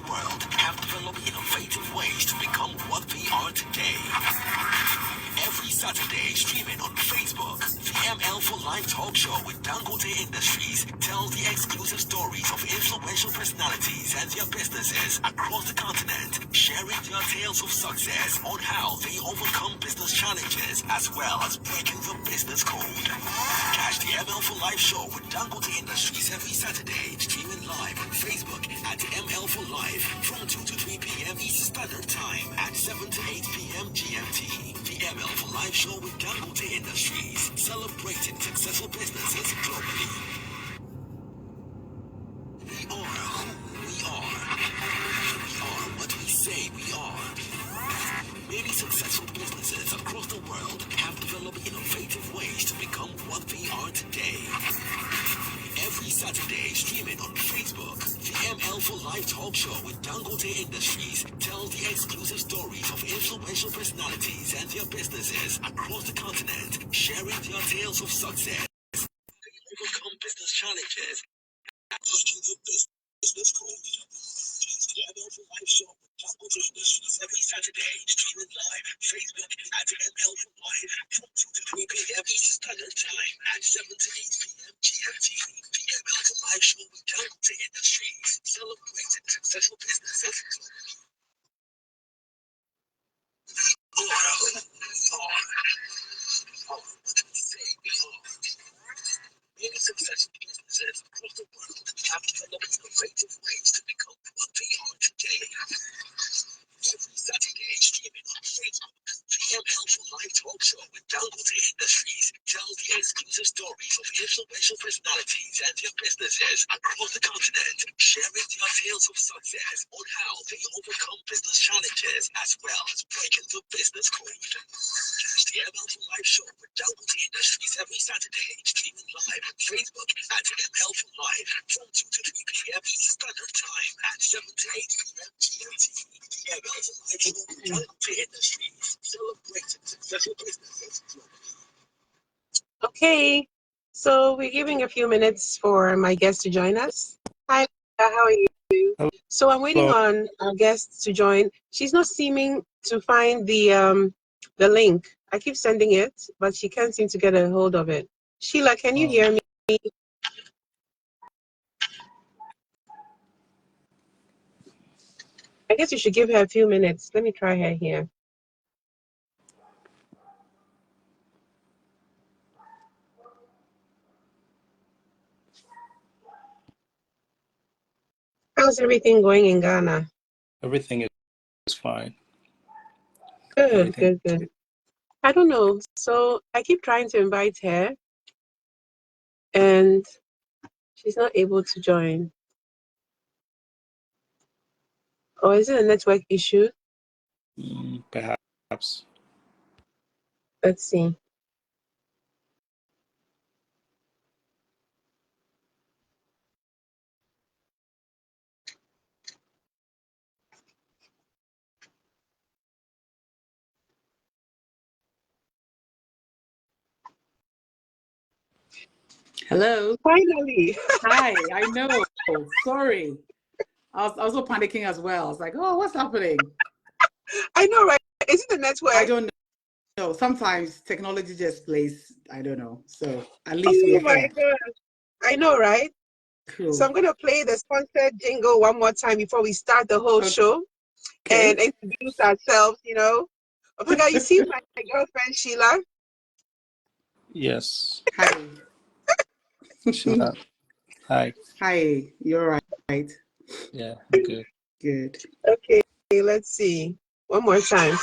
world have developed innovative ways to become what they are today. Every Saturday, streaming on Facebook, the ML4Lyfe talk show with Dangote Industries tells the exclusive stories of influential personalities and their businesses across the continent, sharing their tales of success on how they overcome business challenges as well as breaking the business code. Catch the ML4Lyfe show with Dangote Industries every Saturday, streaming live on Facebook at ML4Lyfe from 2 to 3 p.m. Eastern Standard Time and 7 to 8 p.m. GMT. The ML4Lyfe show with Dangote Industries, celebrating successful businesses globally. We are who we are. We are what we say we are. Many successful businesses across the world have developed innovative ways to become what they are today. Every Saturday, streaming on Facebook, the ML4Lyfe talk show with Dangote Industries tells the exclusive stories of influential personalities and their businesses across the continent, sharing their tales of success, overcome business challenges, and breaking the business code. The ML4Lyfe show with Dangote Industries every Saturday, streaming live Facebook at ML4Lyfe from 2 to 3 p.m. Eastern Standard Time and 7 to 8 p.m. GMT. The ML4Lyfe show with Dangote Industries, celebrating successful businesses. We are who we are. We are what we say we are. Many successful businesses across the world have developed innovative ways to become what they are today. Every Saturday, streaming on Facebook, the ML4Lyfe talk show with Dangote Industries tells the exclusive stories of influential personalities and their businesses across the continent, sharing their tales of success on how they overcome business challenges as well as breaking the business code. Catch the ML4Lyfe show with Dangote Industries every Saturday, streaming live on Facebook at ML4Lyfe from 2 to 3 p.m. Eastern Standard Time and 7 to 8 p.m. GMT. The ML4Lyfe show with Dangote Industries, celebrating successful businesses globally. Okay, so we're giving a few minutes for my guest to join us. Hi, how are you? Hello. So I'm waiting on our guest to join. She's not seeming to find the link. I keep sending it, but she can't seem to get a hold of it. Sheila, can you hear me? I guess you should give her a few minutes. Let me try her here. How's everything going in Ghana? Everything is fine. Good, good. I don't know. So I keep trying to invite her, and she's not able to join. Or is it a network issue? Perhaps. Let's see. Hello. Finally. Hi. I know. Sorry. I was also panicking as well. I was like, oh, what's happening? I know, right? Is it the network? I don't know. Sometimes technology just plays, I don't know. So at least we're here. Oh my God. I know, right? Cool. So I'm going to play the sponsored jingle one more time before we start the whole show and introduce ourselves, you know. Okay, you see my girlfriend, Sheila? Yes. Hi. Sheila. Hi. Hi. You're right. Yeah, I'm good. Good. Okay, let's see. One more time.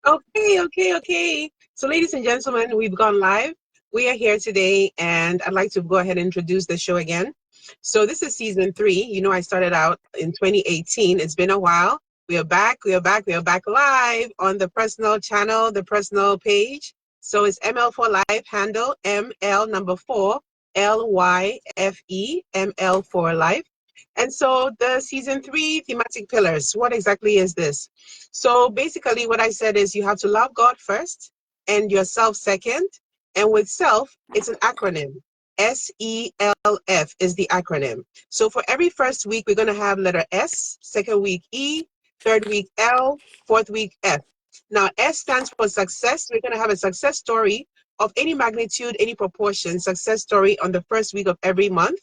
Okay. So, ladies and gentlemen, we've gone live. We are here today, and I'd like to go ahead and introduce the show again. So, this is season 3. You know, I started out in 2018. It's been a while. We are back. We are back. We are back live on the personal channel, the personal page. So, it's ML4Lyfe handle, ML number 4, LYFE, ML4Lyfe. And so, the season 3 thematic pillars, what exactly is this? So basically, what I said is you have to love God first and yourself second. And with self, it's an acronym. SELF is the acronym. So for every first week, we're going to have letter S, second week E, third week L, fourth week F. Now, S stands for success. We're going to have a success story of any magnitude, any proportion, success story on the first week of every month.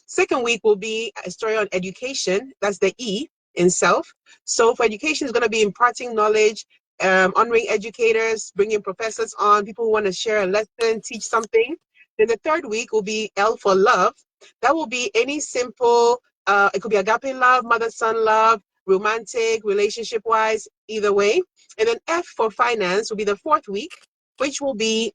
Second week will be a story on education. That's the E in self. So for education, is going to be imparting knowledge, honoring educators, bringing professors on, people who want to share a lesson, teach something. Then the third week will be L for love. That will be any simple, it could be agape love, mother-son love, romantic, relationship-wise, either way. And then F for finance will be the fourth week, which will be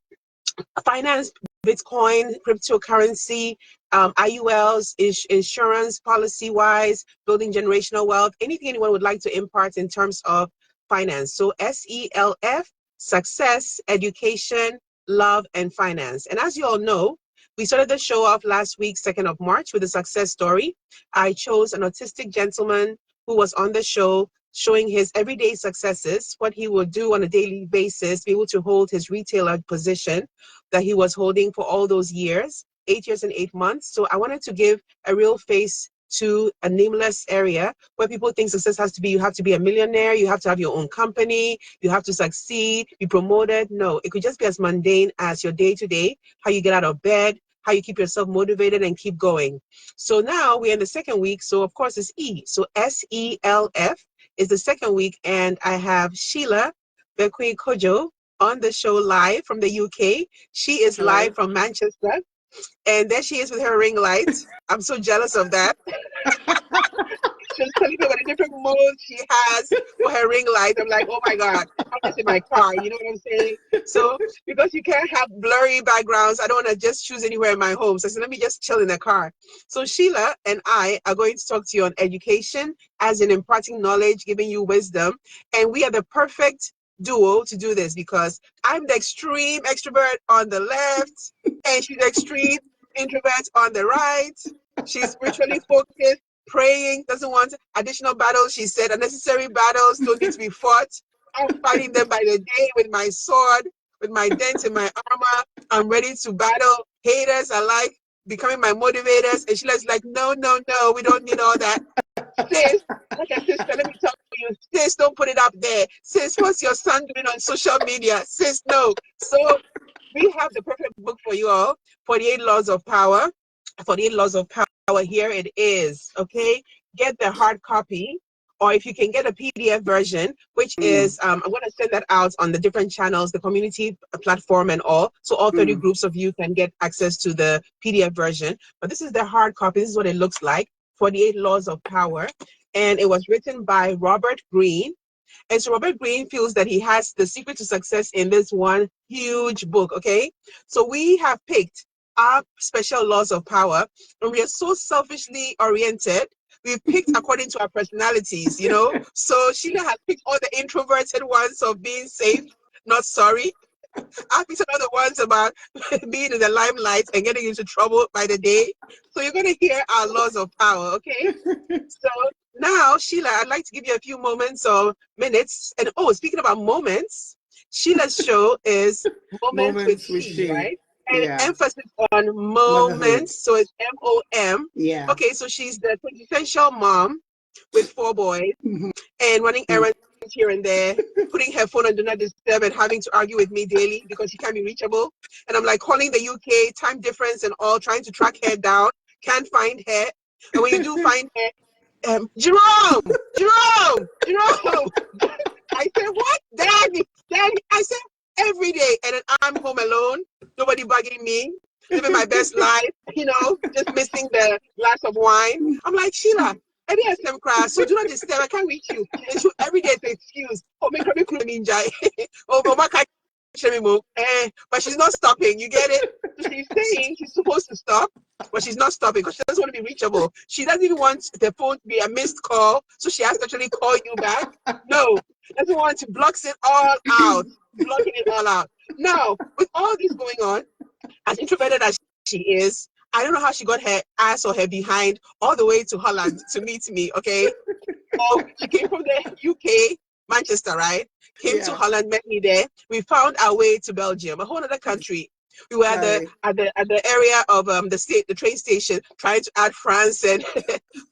finance, Bitcoin, cryptocurrency, IULs, insurance, policy-wise, building generational wealth, anything anyone would like to impart in terms of finance. So SELF, success, education, love, and finance. And as you all know, we started the show off last week, 2nd of March, with a success story. I chose an autistic gentleman who was on the show showing his everyday successes, what he would do on a daily basis, be able to hold his retailer position that he was holding for all those years, 8 years and 8 months. So I wanted to give a real face to a nameless area where people think success has to be, you have to be a millionaire, you have to have your own company, you have to succeed, be promoted. No, it could just be as mundane as your day to day, how you get out of bed, how you keep yourself motivated and keep going. So now we're in the second week. So of course it's E. So SELF is the second week. And I have Sheila Bekoe Codjoe on the show live from the UK. She is Hello. live from Manchester. And there she is with her ring light. I'm so jealous of that. She's telling me about the different modes she has for her ring light. I'm like, oh my God, I'm just in my car. You know what I'm saying? So because you can't have blurry backgrounds, I don't want to just choose anywhere in my home. So I said, let me just chill in the car. So Sheila and I are going to talk to you on education, as in imparting knowledge, giving you wisdom. And we are the perfect duo to do this because I'm the extreme extrovert on the left and she's the extreme introvert on the right. She's spiritually focused, praying, doesn't want additional battles. She said unnecessary battles don't need to be fought. I'm fighting them by the day with my sword, with my dent in my armor. I'm ready to battle haters. I like becoming my motivators. And Sheila's like, no, we don't need all that. Sis, like a sister, let me talk to you. Sis, don't put it up there. Sis, what's your son doing on social media? Sis, no. So we have the perfect book for you all, 48 Laws of Power. 48 Laws of Power, here it is, okay? Get the hard copy, or if you can get a PDF version, which is, I'm going to send that out on the different channels, the community platform and all, so all 30 groups of you can get access to the PDF version. But this is the hard copy. This is what it looks like, 48 Laws of Power. And it was written by Robert Greene. And so Robert Greene feels that he has the secret to success in this one huge book, okay? So we have picked our special laws of power, and we are so selfishly oriented. We've picked according to our personalities, you know? So Sheila has picked all the introverted ones of being safe, not sorry. I've picked all the ones about being in the limelight and getting into trouble by the day. So you're going to hear our laws of power, okay? So now, Sheila, I'd like to give you a few moments or minutes. And oh, speaking about moments, Sheila's show is Moments with She, right? And emphasis on Motherhood. moments. So it's MOM. Yeah. Okay, so she's the quintessential mom with 4 boys and running errands here and there, putting her phone on do not disturb and having to argue with me daily because she can't be reachable. And I'm like calling the UK, time difference and all, trying to track her down, can't find her. And when you do find her, Jerome. I said, what? Daddy. I said, every day. And then I'm home alone, nobody bugging me, living my best life, you know, just missing the glass of wine. I'm like, Sheila, And yes, them cry. So do not disturb. I can't reach you. And she every day it's an excuse. Oh, make me crew me enjoy. Oh, but my can't me move. But she's not stopping. You get it? So she's saying she's supposed to stop, but she's not stopping because she doesn't want to be reachable. She doesn't even want the phone to be a missed call, so she has to actually call you back. No, doesn't want to blocks it all out, blocking it all out. Now, with all this going on, as introverted as she is, I don't know how she got her ass or her behind all the way to Holland to meet me, okay? So she came from the UK, Manchester, right? Came to Holland, met me there. We found our way to Belgium, a whole other country. We were at the area of the train station, trying to add France and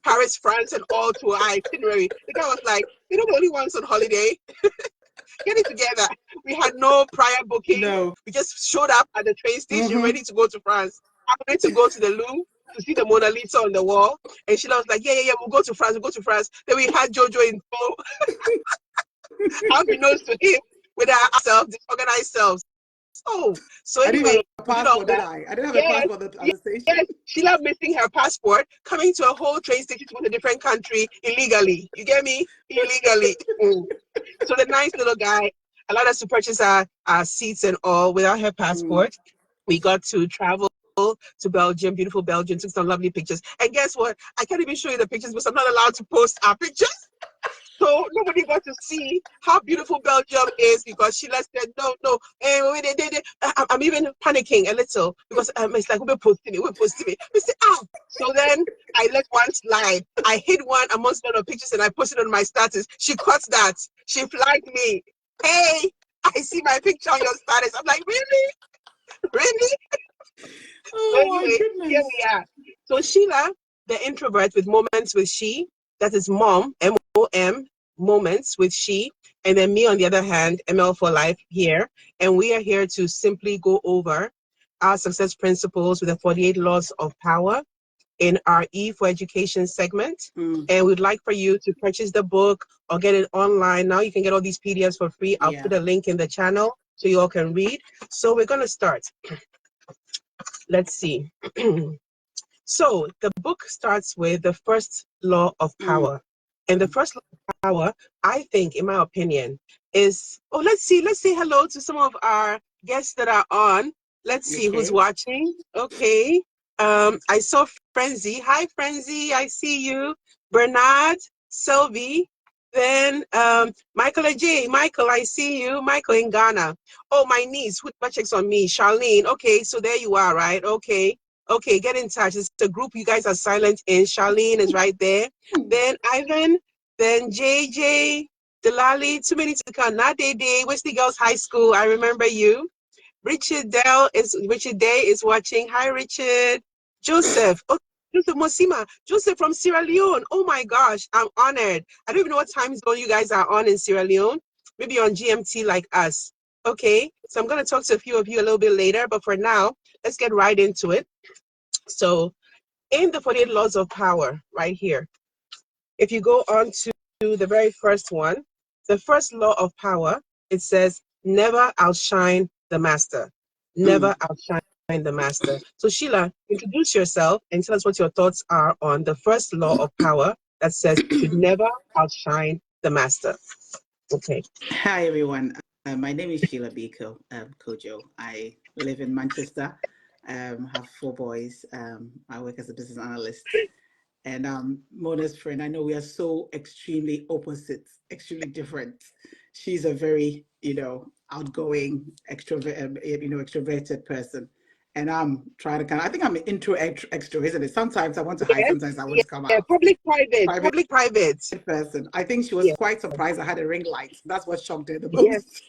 Paris, France, and all to our itinerary. The guy was like, "You're not the only ones on holiday. Get it together." We had no prior booking. No. We just showed up at the train station, ready to go to France. I'm ready to go to the Louvre to see the Mona Lisa on the wall. And Sheila was like, yeah, we'll go to France, we'll go to France. Then we had Jojo in tow, unbeknownst to him, with ourselves, disorganized selves. So I didn't anyway, have a passport, did I? I didn't have a passport at the station. Yes, Sheila missing her passport, coming to a whole train station to go to a different country illegally. You get me? Illegally. So the nice little guy allowed us to purchase our seats and all without her passport. We got to travel to Belgium, beautiful Belgium, took some lovely pictures. And guess what? I can't even show you the pictures because I'm not allowed to post our pictures. So nobody got to see how beautiful Belgium is because Sheila said, no. I'm even panicking a little because it's like, we're posting it. We said, So then I let one slide. I hid one amongst a lot of pictures and I posted on my status. She caught that. She flagged me. Hey, I see my picture on your status. I'm like, really? Really? Oh, So anyway, my goodness. here we are. So Sheila, the introvert with moments with she, that is mom, MOM, moments with she, and then me on the other hand, ML4Lyfe here. And we are here to simply go over our success principles with the 48 laws of power in our E for Education segment. And we'd like for you to purchase the book or get it online. Now you can get all these PDFs for free. I'll put a link in the channel so you all can read. So we're going to start. Let's see. So the book starts with the first law of power. And the first law of power, I think, in my opinion, is, let's say hello to some of our guests that are on. Let's see who's watching. Okay. I saw Frenzy. Hi, Frenzy. I see you. Bernard, Sylvie. Then Michael Ajay. Michael, I see you. Michael in Ghana. Oh, my niece. Who checks on me? Charlene. Okay, so there you are, right? Okay, get in touch. It's a group you guys are silent in. Charlene is right there. Then Ivan. Then JJ. Delali. Too many to count. Nadede. Wesley Girls High School. I remember you. Richard Day is watching. Hi, Richard. Joseph. Oh, Joseph Mosima. Joseph from Sierra Leone. Oh my gosh, I'm honored. I don't even know what time zone you guys are on in Sierra Leone. Maybe on GMT like us. Okay, so I'm going to talk to a few of you a little bit later, but for now, let's get right into it. So in the 48 laws of power, right here, if you go on to the very first one, the first law of power, it says, never outshine the master. Never outshine the master. So Sheila, introduce yourself and tell us what your thoughts are on the first law of power that says you should never outshine the master. Okay. Hi, everyone. My name is Sheila Bekoe Codjoe. I live in Manchester. Have 4 boys. I work as a business analyst. And Mona's friend, I know we are so extremely opposite, extremely different. She's a very, outgoing, extroverted person. And I'm trying to I think I'm an intro extra, isn't it? Sometimes I want to hide, sometimes I want to come out. Public-private person. I think she was quite surprised I had a ring light. That's what shocked her the most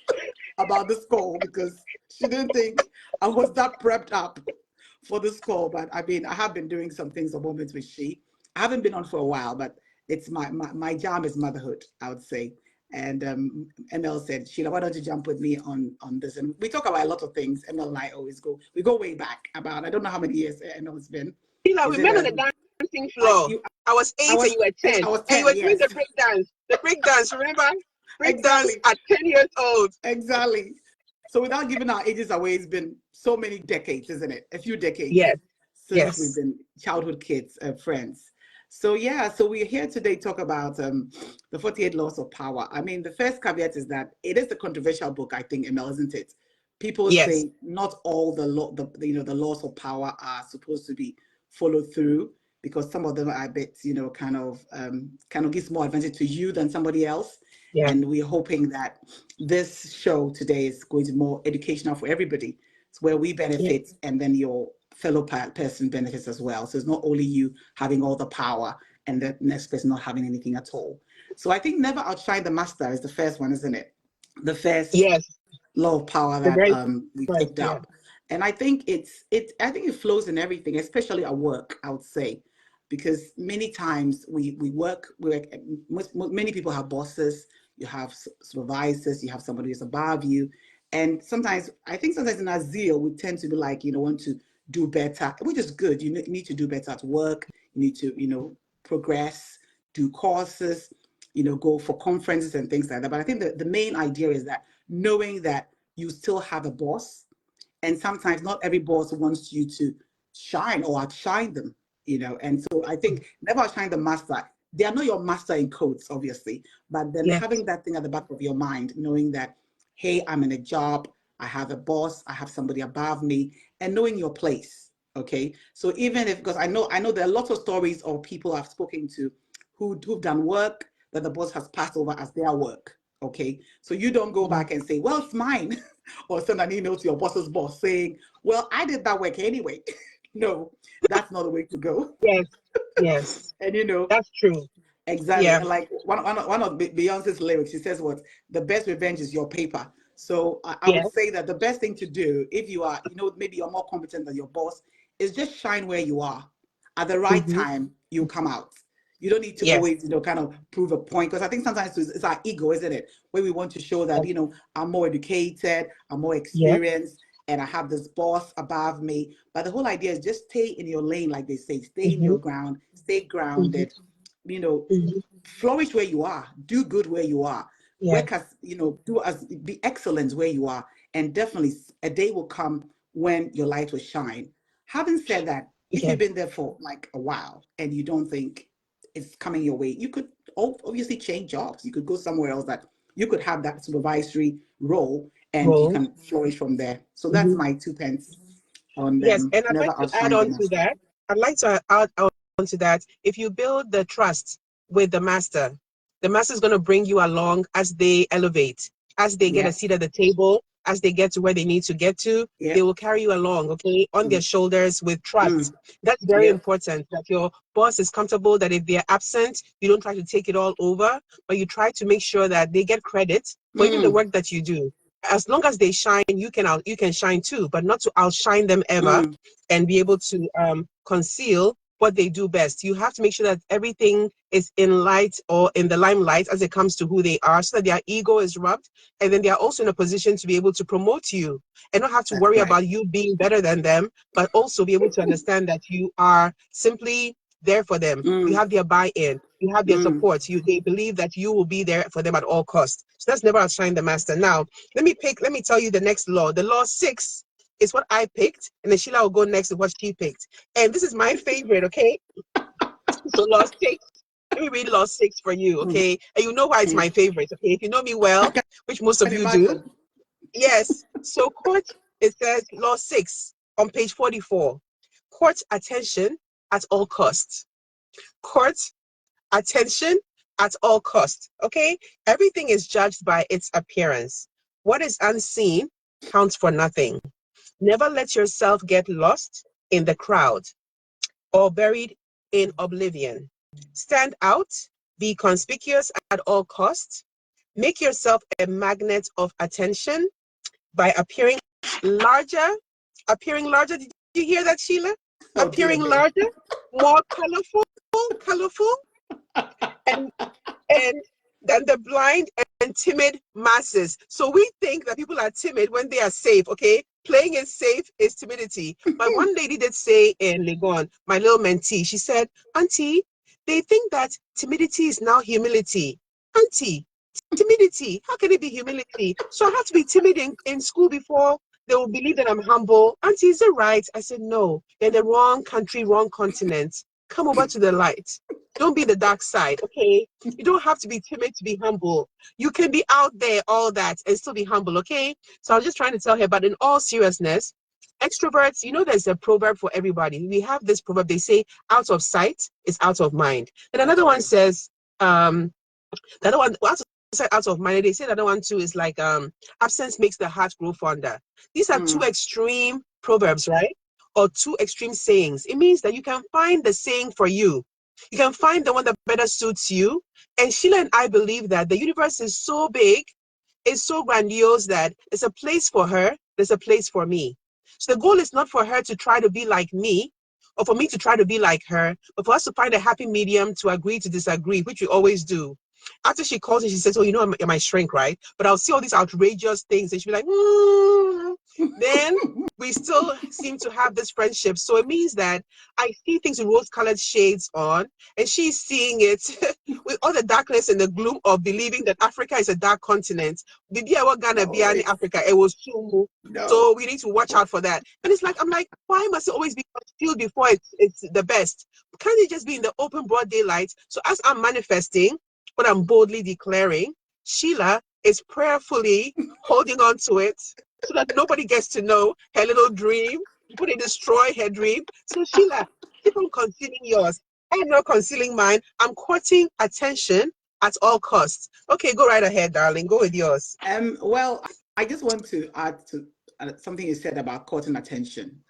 about this call, because she didn't think I was that prepped up for this call. But I mean, I have been doing some things at moments with she. I haven't been on for a while, but it's my jam is motherhood, I would say. And ML said, Sheila, why don't you jump with me on this? And we talk about a lot of things. ML and I always we go way back about, I don't know how many years ML has been. Sheila, we met on the dancing floor. I was 8 and you were 10. I was 10, and you were doing the break dance. The break dance, remember? Break dance at 10 years old. Exactly. So without giving our ages away, it's been so many decades, isn't it? A few decades since we've been childhood kids, friends. So yeah, so we're here today to talk about the 48 Laws of Power. I mean, the first caveat is that it is a controversial book, I think, ML, isn't it? People Yes. say not all the law, the laws of power are supposed to be followed through, because some of them are a bit, kind of gives more advantage to you than somebody else. Yeah. And we're hoping that this show today is going to be more educational for everybody. It's where we benefit, and then your fellow person benefits as well. So it's not only you having all the power and the next person not having anything at all. So I think never outshine the master is the first one, isn't it? The first Yes. law of power The that very we first, picked up. And I think I think it flows in everything, especially at work, I would say, because many times we work, many people have bosses, you have supervisors, you have somebody who's above you. And sometimes, I think sometimes in our zeal, we tend to be like, want to do better, which is good. You need to do better at work. You need to, progress, do courses, go for conferences and things like that. But I think the main idea is that knowing that you still have a boss, and sometimes not every boss wants you to shine or outshine them, And so I think never outshine the master. They are not your master in codes, obviously, but then yes. having that thing at the back of your mind, knowing that, hey, I'm in a job, I have a boss, I have somebody above me, and knowing your place. Okay. So even if, because I know there are lots of stories of people I've spoken to who've done work that the boss has passed over as their work. Okay. So you don't go back and say, well, it's mine. Or send an email to your boss's boss saying, well, I did that work anyway. No, that's not the way to go. Yes. Yes. And That's true. exactly. Yeah. And like one of Beyonce's lyrics, she says, what the best revenge is your paper. So I would Yes. say that the best thing to do, if you are, maybe you're more competent than your boss, is just shine where you are. At the right Mm-hmm. time, you'll come out. You don't need to Yes. always, kind of prove a point, because I think sometimes it's our ego, isn't it? Where we want to show that, I'm more educated, I'm more Yes. experienced, and I have this boss above me. But the whole idea is just stay in your lane, like they say, stay in Mm-hmm. your ground, stay Mm-hmm. grounded, you know, Mm-hmm. flourish where you are, do good where you are, Yeah. work as, be excellent where you are. And definitely a day will come when your light will shine. Having said that, if Yeah. you've been there for like a while and you don't think it's coming your way, you could obviously change jobs. You could go somewhere else that you could have that supervisory role and you Role. can flourish from there. So that's Mm-hmm. my 2 pence on Yes. And I'd never like to add outshine the on to master. that. I'd like to add on to that. If you build the trust with the master is going to bring you along as they elevate, as they get a Yes. seat at the table, as they get to where they need to get to. They Yep. will carry you along, okay, on their Mm. shoulders with trust. Mm. That's very Yep. important, that your boss is comfortable, that if they're absent, you don't try to take it all over, but you try to make sure that they get credit for even the Mm. work that you do. As long as they shine, you can shine too, but not to outshine them ever, Mm. and be able to conceal what they do best. You have to make sure that everything is in light or in the limelight as it comes to who they are, so that their ego is rubbed, and then they are also in a position to be able to promote you and not have to That's worry right. about you being better than them, but also be able to understand that you are simply there for them. You Mm. have their buy-in, you have their Mm. support. They believe that you will be there for them at all costs. So that's never outshine the master. Now, let me tell you the next law. The law 6 is what I picked, and then Sheila will go next to what she picked. And this is my favorite, okay? So law 6, let me read law 6 for you, Mm. okay? And you know why it's my favorite, okay? If you know me well, which most of Can you do, imagine. yes. So court, it says law 6 on page 44. Court attention at all costs. Court attention at all costs, okay? Everything is judged by its appearance. What is unseen counts for nothing. Never let yourself get lost in the crowd or buried in oblivion. Stand out, be conspicuous at all costs. Make yourself a magnet of attention by larger, appearing larger. Did you hear that, Sheila? Oh dear Appearing me. larger, more colorful, and and than the blind and timid masses. So we think that people are timid when they are safe, okay? Playing it safe is timidity. But one lady did say in Legon, my little mentee, she said, Auntie, they think that timidity is now humility. Auntie, timidity, how can it be humility? So I have to be timid in school before they will believe that I'm humble. Auntie, is it right? I said, no, you're in the wrong country, wrong continent. come over to the light. Don't be the dark side, okay? You don't have to be timid to be humble. You can be out there, all that, and still be humble, okay? So I was just trying to tell her, but in all seriousness, extroverts, you know, there's a proverb for everybody. We have this proverb, they say, out of sight is out of mind. And another one says, the other one, out of mind, they say the other one too is like, absence makes the heart grow fonder. These are two extreme proverbs, right? Or two extreme sayings. It means that you can find the saying for you. You can find the one that better suits you. And Sheila and I believe that the universe is so big, it's so grandiose that there's a place for her, there's a place for me. So the goal is not for her to try to be like me or for me to try to be like her, but for us to find a happy medium to agree to disagree, which we always do. After she calls and she says, oh, you know, I'm my shrink, right? But I'll see all these outrageous things and she'll be like, then we still seem to have this friendship. So it means that I see things with rose-colored shades on, and she's seeing it with all the darkness and the gloom of believing that Africa is a dark continent. Africa, it was Sumu. So we need to watch out for that. And it's like, I'm like, why must it always be concealed before it's the best? Can't it just be in the open broad daylight? So as I'm manifesting what I'm boldly declaring, Sheila is prayerfully holding on to it so that nobody gets to know her little dream. Before they destroy her dream. So Sheila, keep on concealing yours. I am not concealing mine. I'm courting attention at all costs. Okay, go right ahead, darling. Go with yours. Well, I just want to add to something you said about courting attention.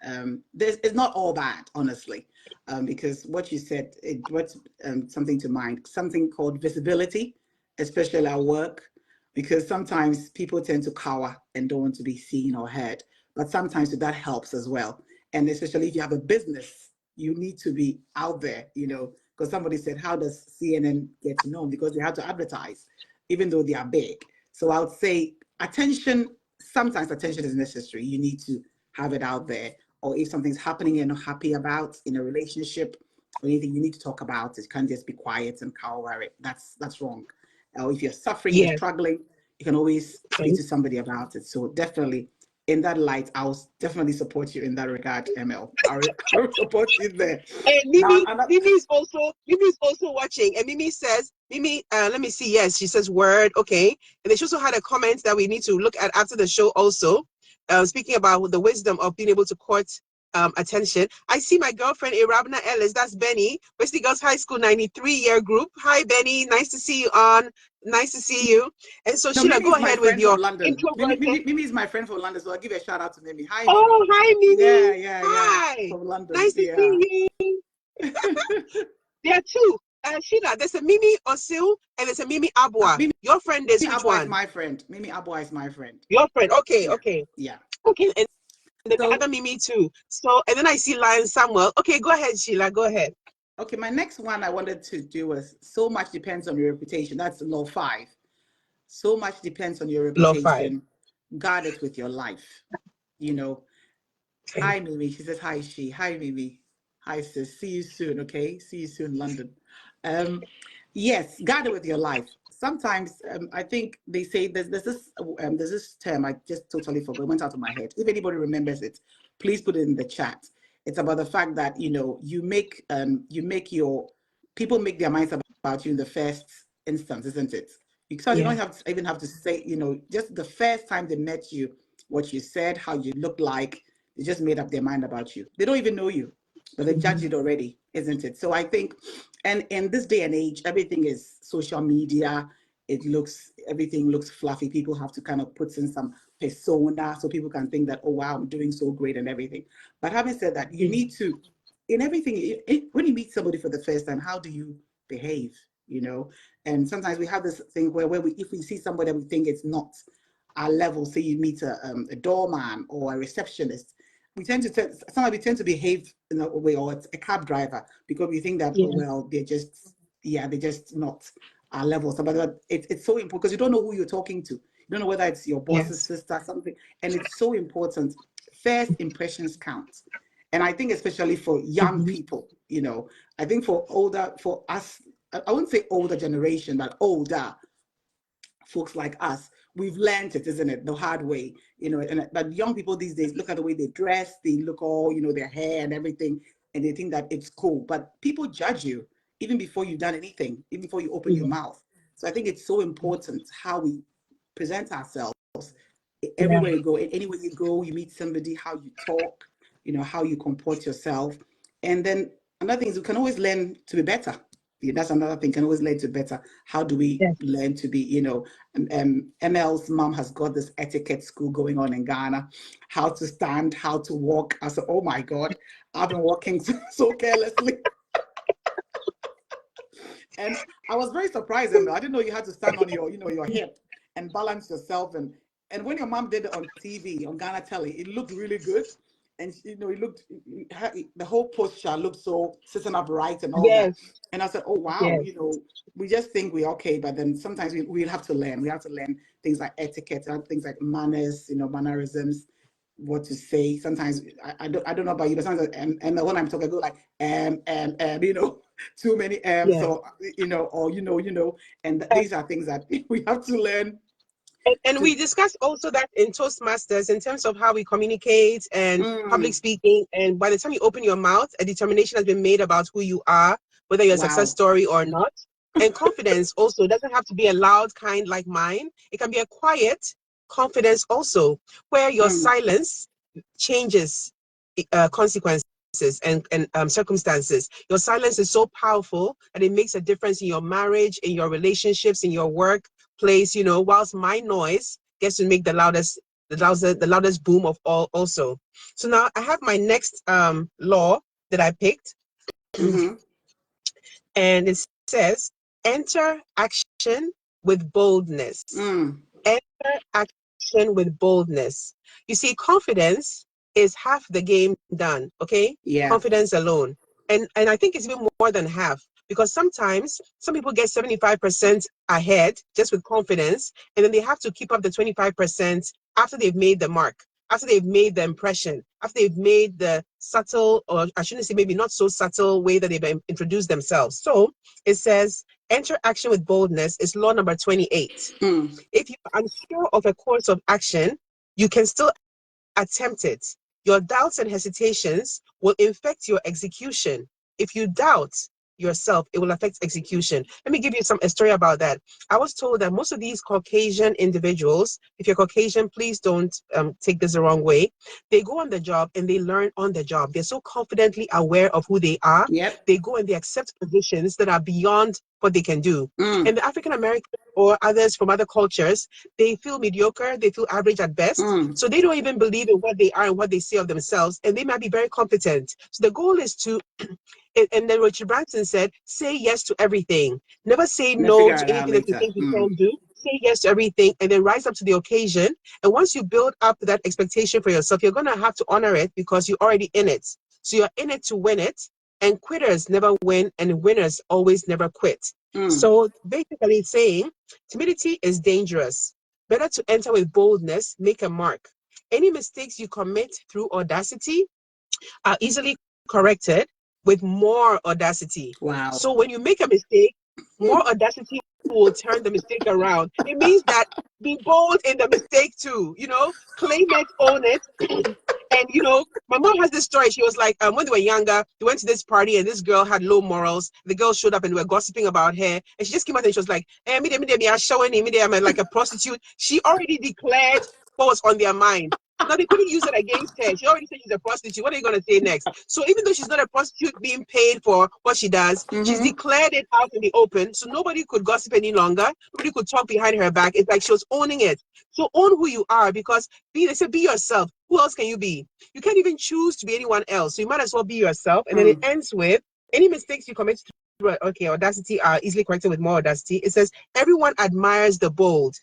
It's not all bad, honestly, because what you said, it brought something to mind, something called visibility, especially at work, because sometimes people tend to cower and don't want to be seen or heard, but sometimes that helps as well. And especially if you have a business, you need to be out there, you know, because somebody said, how does CNN get known? Because they have to advertise, even though they are big. So I would say attention, sometimes attention is necessary. You need to have it out there. Or if something's happening you're not happy about in a relationship or anything, you need to talk about it. You can't just be quiet and cower it. That's wrong. Or if you're suffering, you're struggling, you can always speak to somebody about it. So definitely, in that light, I'll definitely support you in that regard, ML. I'll support you there. And Mimi is also watching. And Mimi says, let me see. Yes, she says word. Okay. And then she also had a comment that we need to look at after the show also. Speaking about the wisdom of being able to court attention. I see my girlfriend Irabna Ellis, that's Benny, Wesley Girls High School 93-year group. Hi Benny, nice to see you on. Nice to see you. And so Sheila, go ahead with your intro. Mimi is my friend from London, so I'll give a shout out to Mimi. Hi Mimi. Oh, hi Mimi. Yeah. Hi. From London. Nice to see you. There are two. Sheila, there's a Mimi Osil and there's a Mimi Abua. Your friend is Mimi which Abua one? is my friend. Mimi Abua is my friend. Your friend. Okay, yeah. okay. Yeah. Okay, and the other Mimi too. So, and then I see Lion Samuel. Okay, go ahead, Sheila. Go ahead. Okay, my next one I wanted to do was so much depends on your reputation. That's law 5. So much depends on your reputation. Guard it with your life. You know. Okay. Hi, Mimi. She says, hi, she. Hi, Mimi. Hi, sis. See you soon, okay? See you soon, London. Yes, guard it with your life. Sometimes I think they say there's this term I just totally forgot. It went out of my head. If anybody remembers it, please put it in the chat. It's about the fact that you make your people make their minds about you in the first instance, isn't it? Because you don't even have to say just the first time they met you, what you said, how you looked like. They just made up their mind about you. They don't even know you, but they judge it already, isn't it? So I think, and in this day and age, everything is social media. Everything looks fluffy. People have to kind of put in some persona so people can think that, oh, wow, I'm doing so great and everything. But having said that, you need to, in everything, when you meet somebody for the first time, how do you behave, And sometimes we have this thing where if we see somebody that we think it's not our level, say you meet a doorman or a receptionist, we tend to behave in a way, or it's a cab driver, because we think that they're just not our level. So, but it's so important because you don't know who you're talking to. You don't know whether it's your boss's sister, something, and it's so important. First impressions count, and I think especially for young people, I think for us, I wouldn't say older generation, but older folks like us, we've learned it, isn't it, the hard way, but young people these days, look at the way they dress, they look all, their hair and everything. and they think that it's cool. But people judge you even before you've done anything, even before you open your mouth. So I think it's so important how we present ourselves everywhere you go, anywhere you go, you meet somebody, how you talk, how you comport yourself. And then another thing is we can always learn to be better. That's another thing, can always learn to better. How do we learn to be, ML's mom has got this etiquette school going on in Ghana, how to stand, how to walk. I said, oh my God, I've been walking so carelessly. And I was very surprised, ML. I didn't know you had to stand on your hip and balance yourself. And when your mom did it on TV, on Ghana Telly, it looked really good. And it looked, the whole posture looked so sitting upright and all that. And I said, oh wow, we just think we're okay, but then sometimes we have to learn. We have to learn things like etiquette, things like manners, mannerisms, what to say. Sometimes I don't know about you, but sometimes and when I'm talking, I go like too many so or and these are things that we have to learn. And we discussed also that in Toastmasters, in terms of how we communicate and public speaking. And by the time you open your mouth, a determination has been made about who you are, whether you're a success story or not. And confidence also doesn't have to be a loud kind like mine. It can be a quiet confidence also, where your silence changes consequences and circumstances. Your silence is so powerful that it makes a difference in your marriage, in your relationships, in your workplace, whilst my noise gets to make the loudest boom of all also. So now I have my next law that I picked. And it says, enter action with boldness. Enter action with boldness. You see, confidence is half the game done, okay? Yeah. Confidence alone. And I think it's even more than half, because sometimes some people get 75% ahead just with confidence, and then they have to keep up the 25% after they've made the mark, after they've made the impression, after they've made the subtle, or I shouldn't say maybe not so subtle way that they've introduced themselves. So it says, enter action with boldness is law number 28. If you're unsure of a course of action, you can still attempt it. Your doubts and hesitations will infect your execution. If you doubt yourself, it will affect execution. Let me give you a story about that. I was told that most of these Caucasian individuals, if you're Caucasian, please don't take this the wrong way. They go on the job and they learn on the job. They're so confidently aware of who they are. They go and they accept positions that are beyond what they can do. And the African American or others from other cultures, they feel mediocre, they feel average at best. So they don't even believe in what they are and what they say of themselves, and they might be very competent. So the goal is to, and then Richard Branson said, say yes to everything. Never say no to anything that you think you can't do. Say yes to everything, and then rise up to the occasion. And once you build up that expectation for yourself, you're going to have to honor it because you're already in it. So you're in it to win it, and quitters never win, and winners always never quit. So basically it's saying, timidity is dangerous. Better to enter with boldness, make a mark. Any mistakes you commit through audacity are easily corrected with more audacity. Wow. So when you make a mistake, more audacity will turn the mistake around. It means that be bold in the mistake too, claim it, own it. And my mom has this story. She was like, when they were younger, they went to this party and this girl had low morals. The girl showed up and they were gossiping about her. And she just came out and she was like, hey, I'm showing me, I'm like a prostitute. She already declared what was on their mind. Now they couldn't use it against her. She already said she's a prostitute. What are you going to say next? So even though she's not a prostitute being paid for what she does, she's declared it out in the open. So nobody could gossip any longer. Nobody could talk behind her back. It's like she was owning it. So own who you are, because they say be yourself. Who else can you be? You can't even choose to be anyone else. So you might as well be yourself. And then it ends with, any mistakes you commit through audacity are easily corrected with more audacity. It says, everyone admires the bold.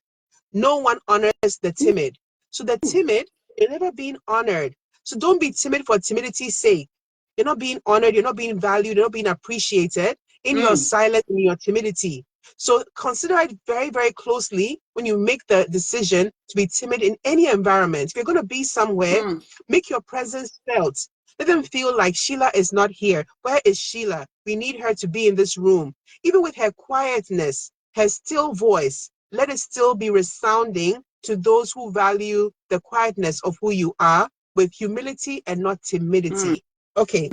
No one honors the timid. So the timid, they're never being honored. So don't be timid for timidity's sake. You're not being honored. You're not being valued. You're not being appreciated in your silence, in your timidity. So consider it very, very closely when you make the decision to be timid in any environment. If you're going to be somewhere, make your presence felt. Let them feel like Sheila is not here. Where is Sheila? We need her to be in this room. Even with her quietness, her still voice, let it still be resounding to those who value the quietness of who you are, with humility and not timidity. Okay,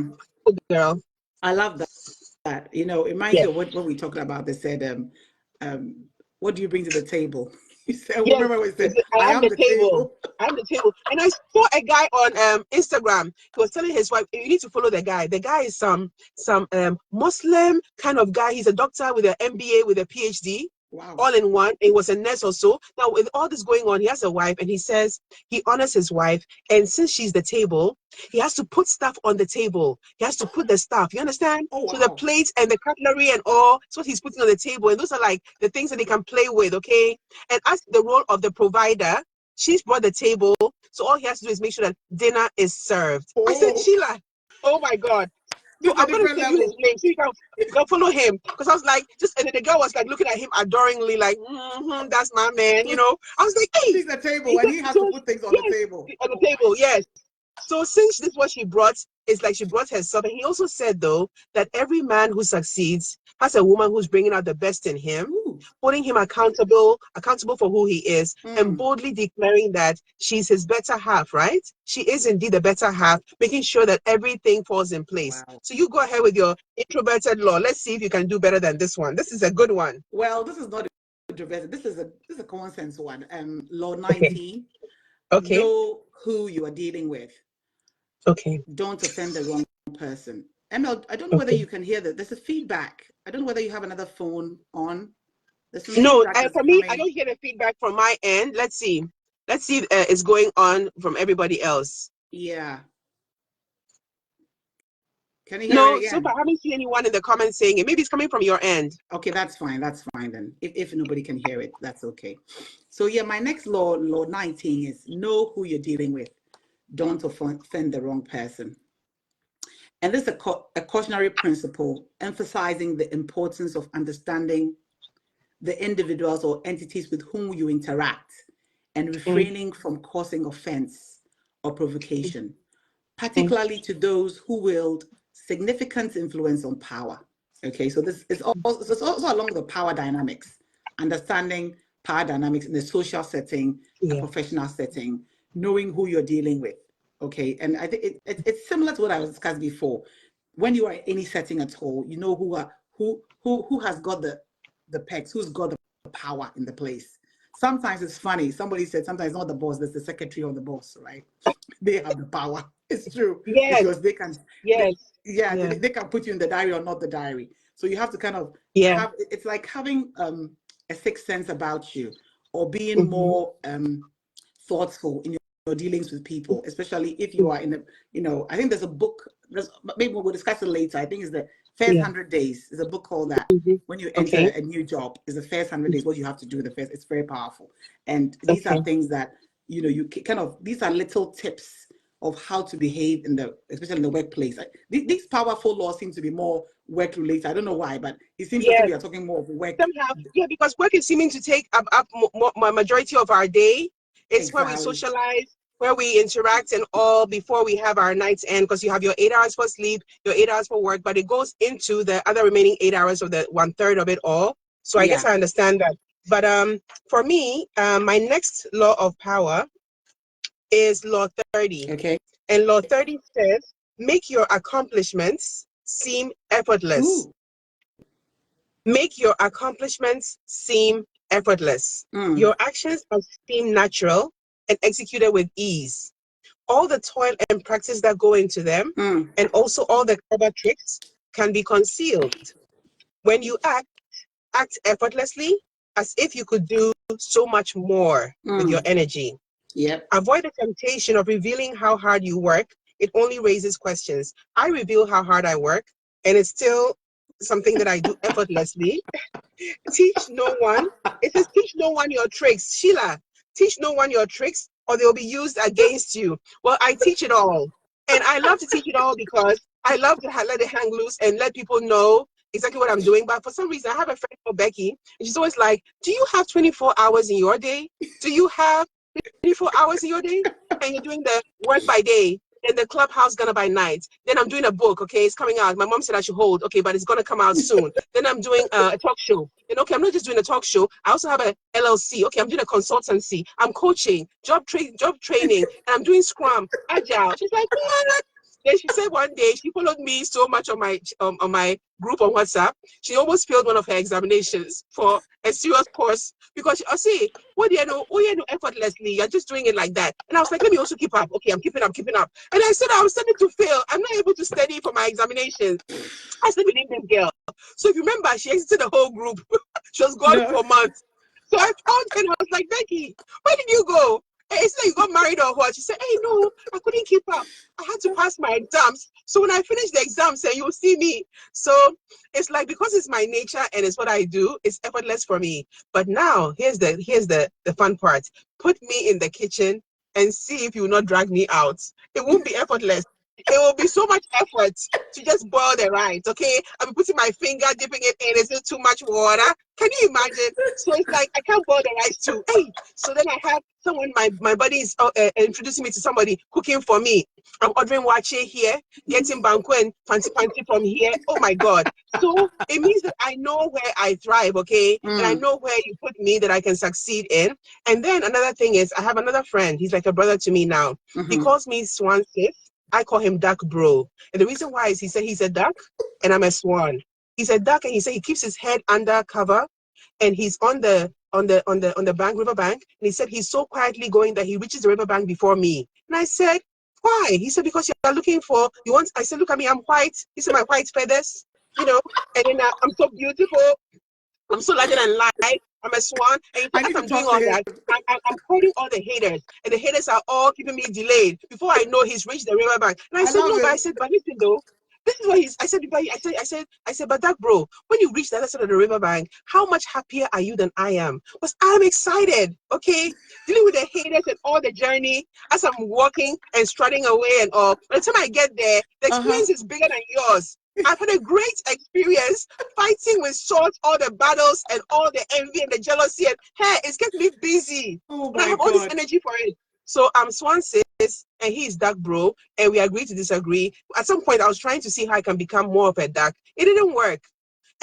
girl. I love that. You know, it reminds Yes. me of what we talked about. They said, what do you bring to the table? You said, Yes. remember what he said? I I am am the the table. table. I'm the table. And I saw a guy on Instagram. He was telling his wife, you need to follow the guy. The guy is some Muslim kind of guy. He's a doctor with an MBA, with a PhD. Wow. All in one. He was a nurse or so. Now, with all this going on, he has a wife, and he says he honors his wife. And since she's the table, he has to put stuff on the table. He has to put the stuff. You understand? Oh, wow. So the plates and the cutlery and all, that's what he's putting on the table. And those are like the things that they can play with, okay? And as the role of the provider, she's brought the table. So all he has to do is make sure that dinner is served. I said, Sheila, oh my God. So I'm going to send you his name so you can follow him. Because I was like, and the girl was like looking at him adoringly, like, that's my man, you know. I was like, hey. She's the table, and he has to put things on the table. On the table, yes. So since this is what she brought, it's like she brought herself. And he also said, though, that every man who succeeds has a woman who's bringing out the best in him, holding him accountable for who he is, and boldly declaring that she's his better half, right? She is indeed the better half, making sure that everything falls in place. Wow. So you go ahead with your introverted law. Let's see if you can do better than this one. This is a good one. Well, this is not introverted. This is a common sense one. Law 19. Okay. Know who you are dealing with. Okay. Don't offend the wrong person. ML, I don't know whether you can hear that. There's a feedback. I don't know whether you have another phone on. No, for me, I don't hear the feedback from my end. Let's see. Let's see if it's going on from everybody else. Yeah. Can you hear it again? No, so far I haven't seen anyone in the comments saying it. Maybe it's coming from your end. Okay, that's fine. That's fine then. If nobody can hear it, that's okay. So yeah, my next law 19, is know who you're dealing with. Don't offend the wrong person. And this is a cautionary principle emphasizing the importance of understanding the individuals or entities with whom you interact and refraining from causing offense or provocation, particularly to those who wield significant influence on power. Okay, so this is also along the power dynamics, understanding power dynamics in the social setting, a professional setting, knowing who you're dealing with. Okay, and I think it's similar to what I was discussing before. When you are in any setting at all, you know who has got the pegs, who's got the power in the place. Sometimes it's funny. Somebody said sometimes it's not the boss, there's the secretary of the boss, right? They have the power. It's true. Yes. Because they can. Yes. They can put you in the diary or not the diary. So you have to kind of have. It's like having a sixth sense about you, or being more thoughtful in your dealings with people, especially if you are in a. I think there's a book. Maybe we'll discuss it later. I think it's the first 100 days. There's a book called that. When you enter a new job, is the first 100 days. What you have to do it's very powerful. And these are things that you kind of. These are little tips of how to behave especially in the workplace. These powerful laws seem to be more work related. I don't know why, but it seems that we are talking more of work. Somehow, because work is seeming to take up my majority of our day. It's where we socialize, where we interact and all before we have our night's end, because you have your 8 hours for sleep, your 8 hours for work, but it goes into the other remaining 8 hours of the 1/3 of it all. So I guess I understand that. But for me, my next law of power is law 30. Okay. And law 30 says, make your accomplishments seem effortless. Ooh. Make your accomplishments seem effortless. Your actions must seem natural and executed with ease. All the toil and practice that go into them, and also all the clever tricks, can be concealed. When you act effortlessly, as if you could do so much more with your energy. Yep. Avoid the temptation of revealing how hard you work. It only raises questions. I reveal how hard I work, and it's still something that I do effortlessly. Teach no one. It says teach no one your tricks. Sheila, teach no one your tricks or they'll be used against you. Well, I teach it all. And I love to teach it all because I love to let it hang loose and let people know exactly what I'm doing. But for some reason, I have a friend called Becky, and she's always like, do you have 24 hours in your day? Do you have 24 hours in your day? And you're doing the work by day and the clubhouse gonna by night. Then I'm doing a book, okay, it's coming out. My mom said I should hold, okay, but it's gonna come out soon. Then I'm doing a talk show. And okay, I'm not just doing a talk show. I also have a LLC. Okay, I'm doing a consultancy. I'm coaching, job training, and I'm doing Scrum, Agile. She's like, what? Then she said one day she followed me so much on my group on WhatsApp. She almost failed one of her examinations for a serious course because I see what do you know? Oh, you know, effortlessly. You're just doing it like that. And I was like, let me also keep up. Okay, I'm keeping up. And I said I was starting to fail. I'm not able to study for my examinations. I sleep with this girl. So if you remember, she exited the whole group. She was gone for months. So I found her and I was like, Becky, where did you go? Hey, it's like you got married or what? She said, hey, no, I couldn't keep up. I had to pass my exams. So when I finish the exams, you'll see me. So it's like, because it's my nature and it's what I do, it's effortless for me. But now here's the fun part. Put me in the kitchen and see if you will not drag me out. It won't be effortless. It will be so much effort to just boil the rice, okay? I'll be putting my finger, dipping it in. Is it too much water? Can you imagine? So it's like, I can't boil the rice too. Hey, so then I have someone, my buddy is introducing me to somebody cooking for me. I'm ordering wache here, getting banku and fancy from here. Oh my God. So it means that I know where I thrive, okay? And I know where you put me that I can succeed in. And then another thing is, I have another friend. He's like a brother to me now. He calls me Swan Sis. I call him Duck Bro. And the reason why is he said he's a duck and I'm a swan. He's a duck and he said he keeps his head under cover and he's on the river bank. And he said he's so quietly going that he reaches the river bank before me. And I said, why? He said, because you're looking for, you want, I said, look at me, I'm white. He said, my white feathers, you know, and then I'm so beautiful. I'm so larger than life. I'm a swan. And as I'm doing all that, I'm quoting all the haters. And the haters are all keeping me delayed. Before I know he's reached the riverbank. And I said, no, but I said, but listen though. This is what I said, but that bro, when you reach the other side of the riverbank, how much happier are you than I am? Because I'm excited, okay? Dealing with the haters and all the journey as I'm walking and strutting away and all. By the time I get there, the experience is bigger than yours. I've had a great experience fighting with swords, all the battles and all the envy and the jealousy. And hey, it's kept me busy. And I have all this energy for it. So I'm Swan Sis and he's Duck Bro. And we agreed to disagree. At some point, I was trying to see how I can become more of a duck. It didn't work.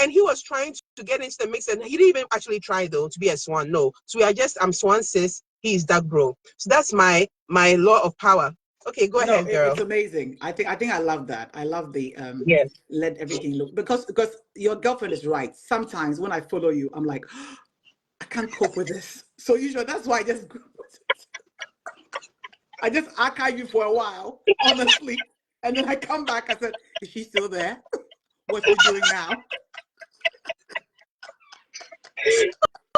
And he was trying to get into the mix. And he didn't even actually try, though, to be a swan. No. So I'm Swan Sis. He's Duck Bro. So that's my law of power. Okay, go ahead, girl. It's amazing. I think I love that. I love the yes. Let everything look, because your girlfriend is right. Sometimes when I follow you, I'm like, oh, I can't cope with this. So usually that's why I just archive you for a while, honestly, and then I come back. I said, is she still there? What's she doing now?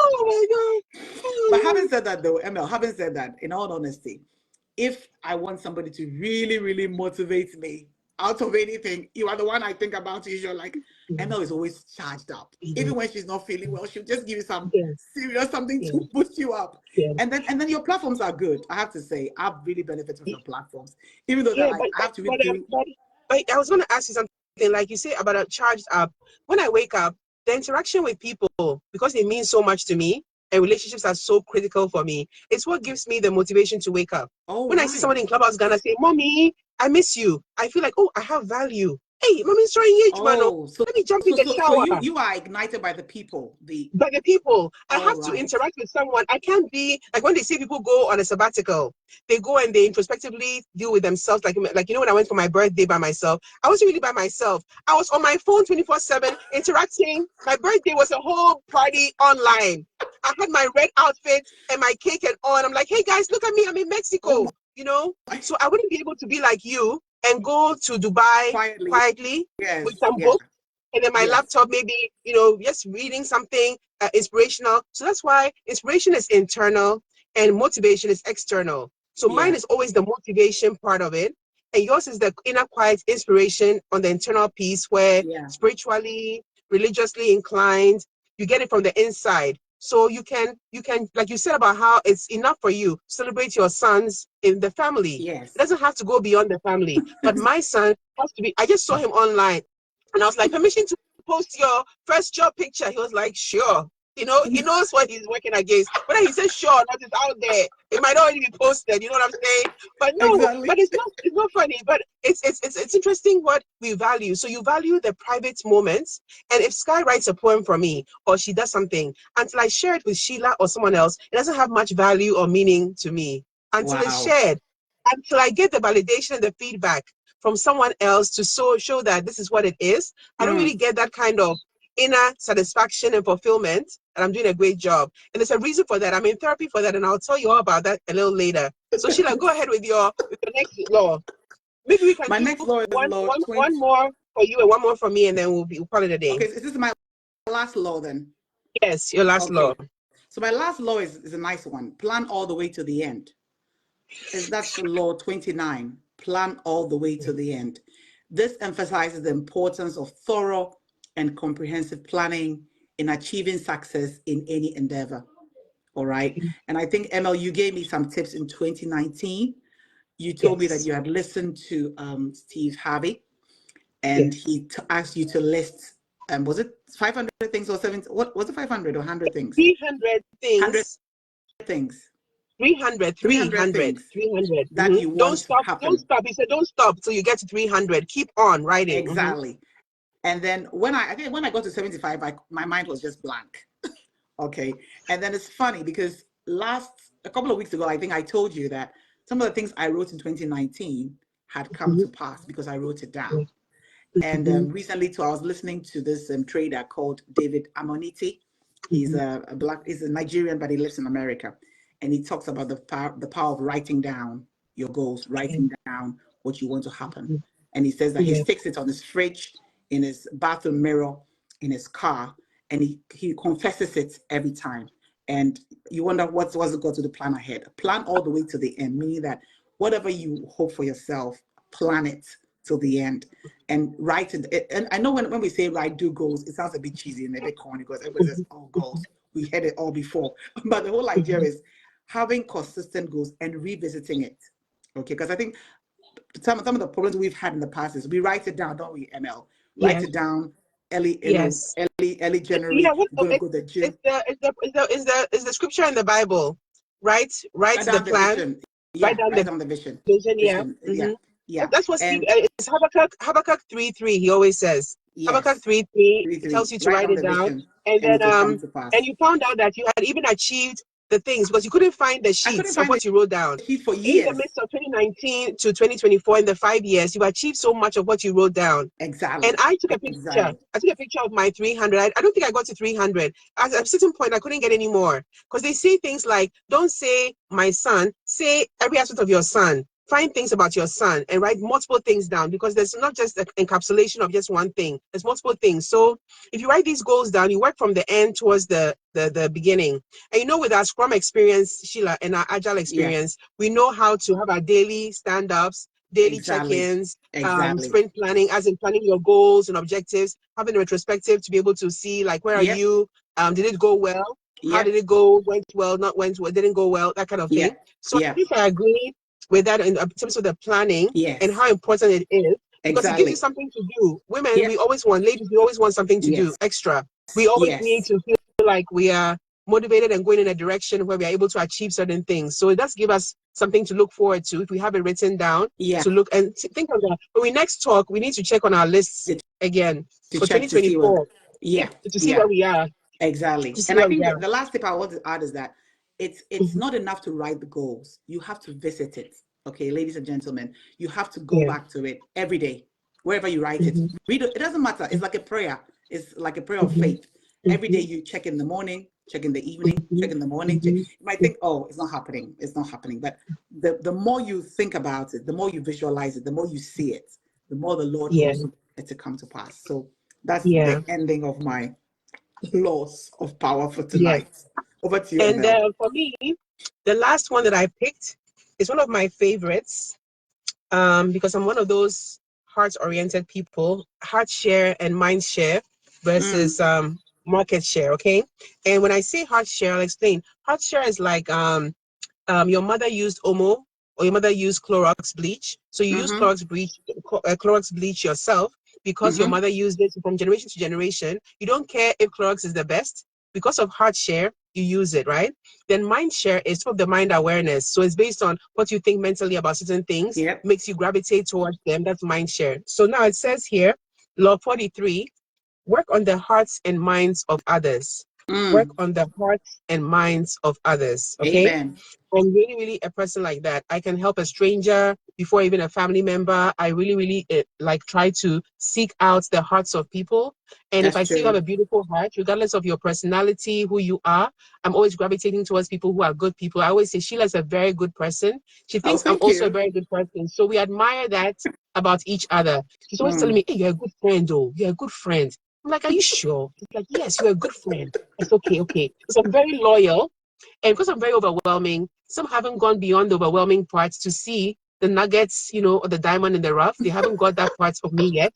Oh my God. But having said that, though, ML, having said that, in all honesty, if I want somebody to really, really motivate me out of anything, you are the one I think about. You're like, ML is always charged up. Even when she's not feeling well, she'll just give you some serious something to boost you up. And then your platforms are good. I have to say, I've really benefited from your platforms. Even though they're like, I have to be doing. But I was going to ask you something, like you say about a charged up. When I wake up, the interaction with people, because they mean so much to me, and relationships are so critical for me, it's what gives me the motivation to wake up. When I see somebody in Clubhouse Ghana say, Mommy, I miss you, I feel like, oh, I have value. Hey, Mommy's throwing age, man. So let me jump in the shower. So you are ignited by the people. By the people. I have to interact with someone. I can't be, like when they say people go on a sabbatical, they go and they introspectively deal with themselves. Like you know, when I went for my birthday by myself, I wasn't really by myself. I was on my phone 24/7 interacting. My birthday was a whole party online. I had my red outfit and my cake and all. And I'm like, hey guys, look at me. I'm in Mexico. You know? So I wouldn't be able to be like you and go to Dubai quietly with some books and then my laptop, maybe, you know, just reading something inspirational. So that's why inspiration is internal and motivation is external. So mine is always the motivation part of it, and yours is the inner quiet inspiration on the internal piece where spiritually, religiously inclined, you get it from the inside. So you can, like you said about how it's enough for you, celebrate your sons in the family. It doesn't have to go beyond the family. But my son has to be, I just saw him online and I was like, permission to post your first job picture. He was like, sure. You know, he knows what he's working against. Whether he says sure or not, it's out there. It might already be posted. You know what I'm saying? But no, but it's not funny. But it's interesting what we value. So you value the private moments. And if Sky writes a poem for me or she does something, until I share it with Sheila or someone else, it doesn't have much value or meaning to me until it's shared. Until I get the validation and the feedback. from someone else to show that this is what it is, I don't really get that kind of inner satisfaction and fulfillment, and I'm doing a great job. And there's a reason for that. I'm in therapy for that, and I'll tell you all about that a little later. So Sheila, go ahead with your next law. Maybe we can My do next law is one law 20. one more for you and one more for me, and then we'll call it a day. Okay, so this is my last law then. Yes, your last law. So my last law is a nice one. Plan all the way to the end. That's law 29. Plan all the way to the end. This emphasizes the importance of thorough and comprehensive planning in achieving success in any endeavor. All right. And I think, ML, you gave me some tips in 2019. You told me that you had listened to Steve Harvey, and he asked you to list, was it 500 things or 70? What was it, 500 or 100 things? 300 things. 100 things. 300 things 300 that you want don't stop to happen. Don't stop. He said don't stop till you get to 300. Keep on writing. Exactly. And then when I got to 75, my mind was just blank. Okay. And then it's funny because a couple of weeks ago, I think I told you that some of the things I wrote in 2019 had come to pass because I wrote it down. And recently too, I was listening to this trader called David Amoniti. He's he's a Nigerian, but he lives in America. And he talks about the power of writing down your goals, writing down what you want to happen. And he says that he sticks it on his fridge, in his bathroom mirror, in his car, and he confesses it every time. And you wonder what's it got to the plan ahead. Plan all the way to the end, meaning that whatever you hope for yourself, plan it till the end and write it. And I know when we say do goals, it sounds a bit cheesy and a bit corny because everybody says, oh, goals. We had it all before. But the whole idea is having consistent goals and revisiting it. Okay, because I think some of the problems we've had in the past is we write it down, don't we, ML? Write it down early, early January. Yeah, Go to the gym. Is the scripture in the Bible? Write the plan. Yeah, write down the vision. Yeah. That's what Steve, it's Habakkuk 3:3. He always says. Habakkuk 3:3 tells you to write it down, and then and you found out that you had even achieved the things because you couldn't find the sheets of what you wrote down. For years. In the midst of 2019 to 2024, in the 5 years, you achieved so much of what you wrote down. Exactly. And I took a picture. I took a picture of my 300. I don't think I got to 300. At a certain point, I couldn't get any more because they say things like, don't say my son, say every aspect of your son. Find things about your son and write multiple things down because there's not just an encapsulation of just one thing. There's multiple things. So if you write these goals down, you work from the end towards the beginning. And with our Scrum experience, Sheila, and our Agile experience, we know how to have our daily stand-ups, daily check-ins, sprint planning, as in planning your goals and objectives, having a retrospective to be able to see where are you, did it go well? How did it go? Went well, not went well, didn't go well, that kind of thing. So I think I agree with that in terms of the planning and how important it is because it gives you something to do. Women, we always want, ladies, we always want something to do extra. We always need to feel like we are motivated and going in a direction where we are able to achieve certain things. So it does give us something to look forward to if we have it written down to look and think of that. When we next talk, we need to check on our lists again for 2024. To see where we are. Exactly. And I think the last tip I want to add is that it's not enough to write the goals. You have to visit it. Okay, ladies and gentlemen, you have to go back to it every day, wherever you write it. Read it. It doesn't matter. It's like a prayer. It's like a prayer of faith. Every day you check in the morning, check in the evening, check in the morning. You might think, oh, it's not happening. It's not happening. But the more you think about it, the more you visualize it, the more you see it, the more the Lord wants it to come to pass. So that's the ending of my laws of power for tonight. Over to you. And for me, the last one that I picked is one of my favorites because I'm one of those heart-oriented people. Heart share and mind share versus market share. Okay, and when I say heart share, I'll explain. Heart share is like your mother used Omo or your mother used Clorox bleach, so you use Clorox bleach yourself because your mother used it from generation to generation. You don't care if Clorox is the best. Because of heart share, you use it, right? Then mind share is sort of the mind awareness. So it's based on what you think mentally about certain things, makes you gravitate towards them. That's mind share. So now it says here, Law 43, work on the hearts and minds of others. work on the hearts and minds of others. Okay. Amen. I'm really, really a person like that. I can help a stranger before even a family member. I really, really like try to seek out the hearts of people. And if That's I see you true. have a beautiful heart, regardless of your personality, who you are, I'm always gravitating towards people who are good people. I always say Sheila's a very good person. She Oh, thinks I'm thank also a you. very good person. So we admire that about each other. She's always telling me, hey, you're a good friend, oh, you're a good friend. I'm like, are you sure? She's like, yes, you're a good friend. It's okay, okay. So I'm very loyal. And because I'm very overwhelming, some haven't gone beyond the overwhelming parts to see the nuggets, you know, or the diamond in the rough. They haven't got that part of me yet,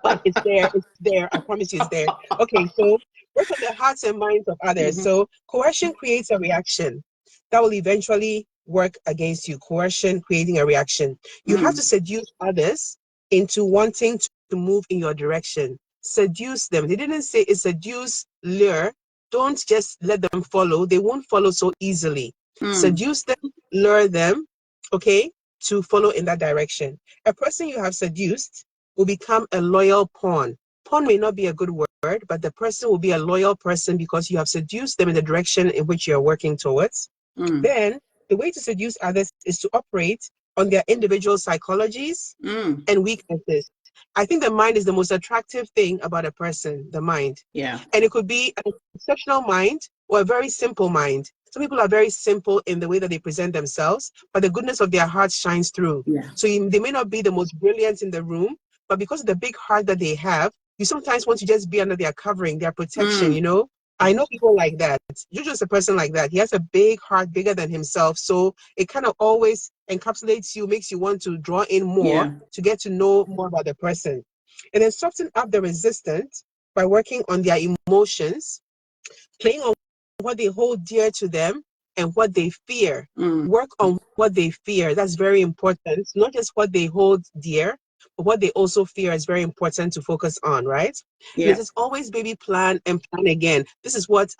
but it's there. It's there. I promise you it's there. Okay, so work on the hearts and minds of others. So coercion creates a reaction that will eventually work against you. Coercion creating a reaction. You have to seduce others into wanting to move in your direction. Seduce them. They didn't say it's seduce, lure. Don't just let them follow. They won't follow so easily. Seduce them, lure them, okay, to follow in that direction. A person you have seduced will become a loyal pawn. Pawn may not be a good word, but the person will be a loyal person because you have seduced them in the direction in which you're working towards. Then the way to seduce others is to operate on their individual psychologies and weaknesses. I think the mind is the most attractive thing about a person, the mind. Yeah. And it could be an exceptional mind or a very simple mind. Some people are very simple in the way that they present themselves, but the goodness of their hearts shines through. Yeah. So they may not be the most brilliant in the room, but because of the big heart that they have, you sometimes want to just be under their covering, their protection, you know? I know people like that. You're just a person like that. He has a big heart, bigger than himself. So it kind of always encapsulates you, makes you want to draw in more to get to know more about the person. And then soften up the resistance by working on their emotions, playing on what they hold dear to them and what they fear. Work on what they fear. That's very important. Not just what they hold dear, but what they also fear is very important to focus on, right? Yeah. This is always baby plan and plan again. This is what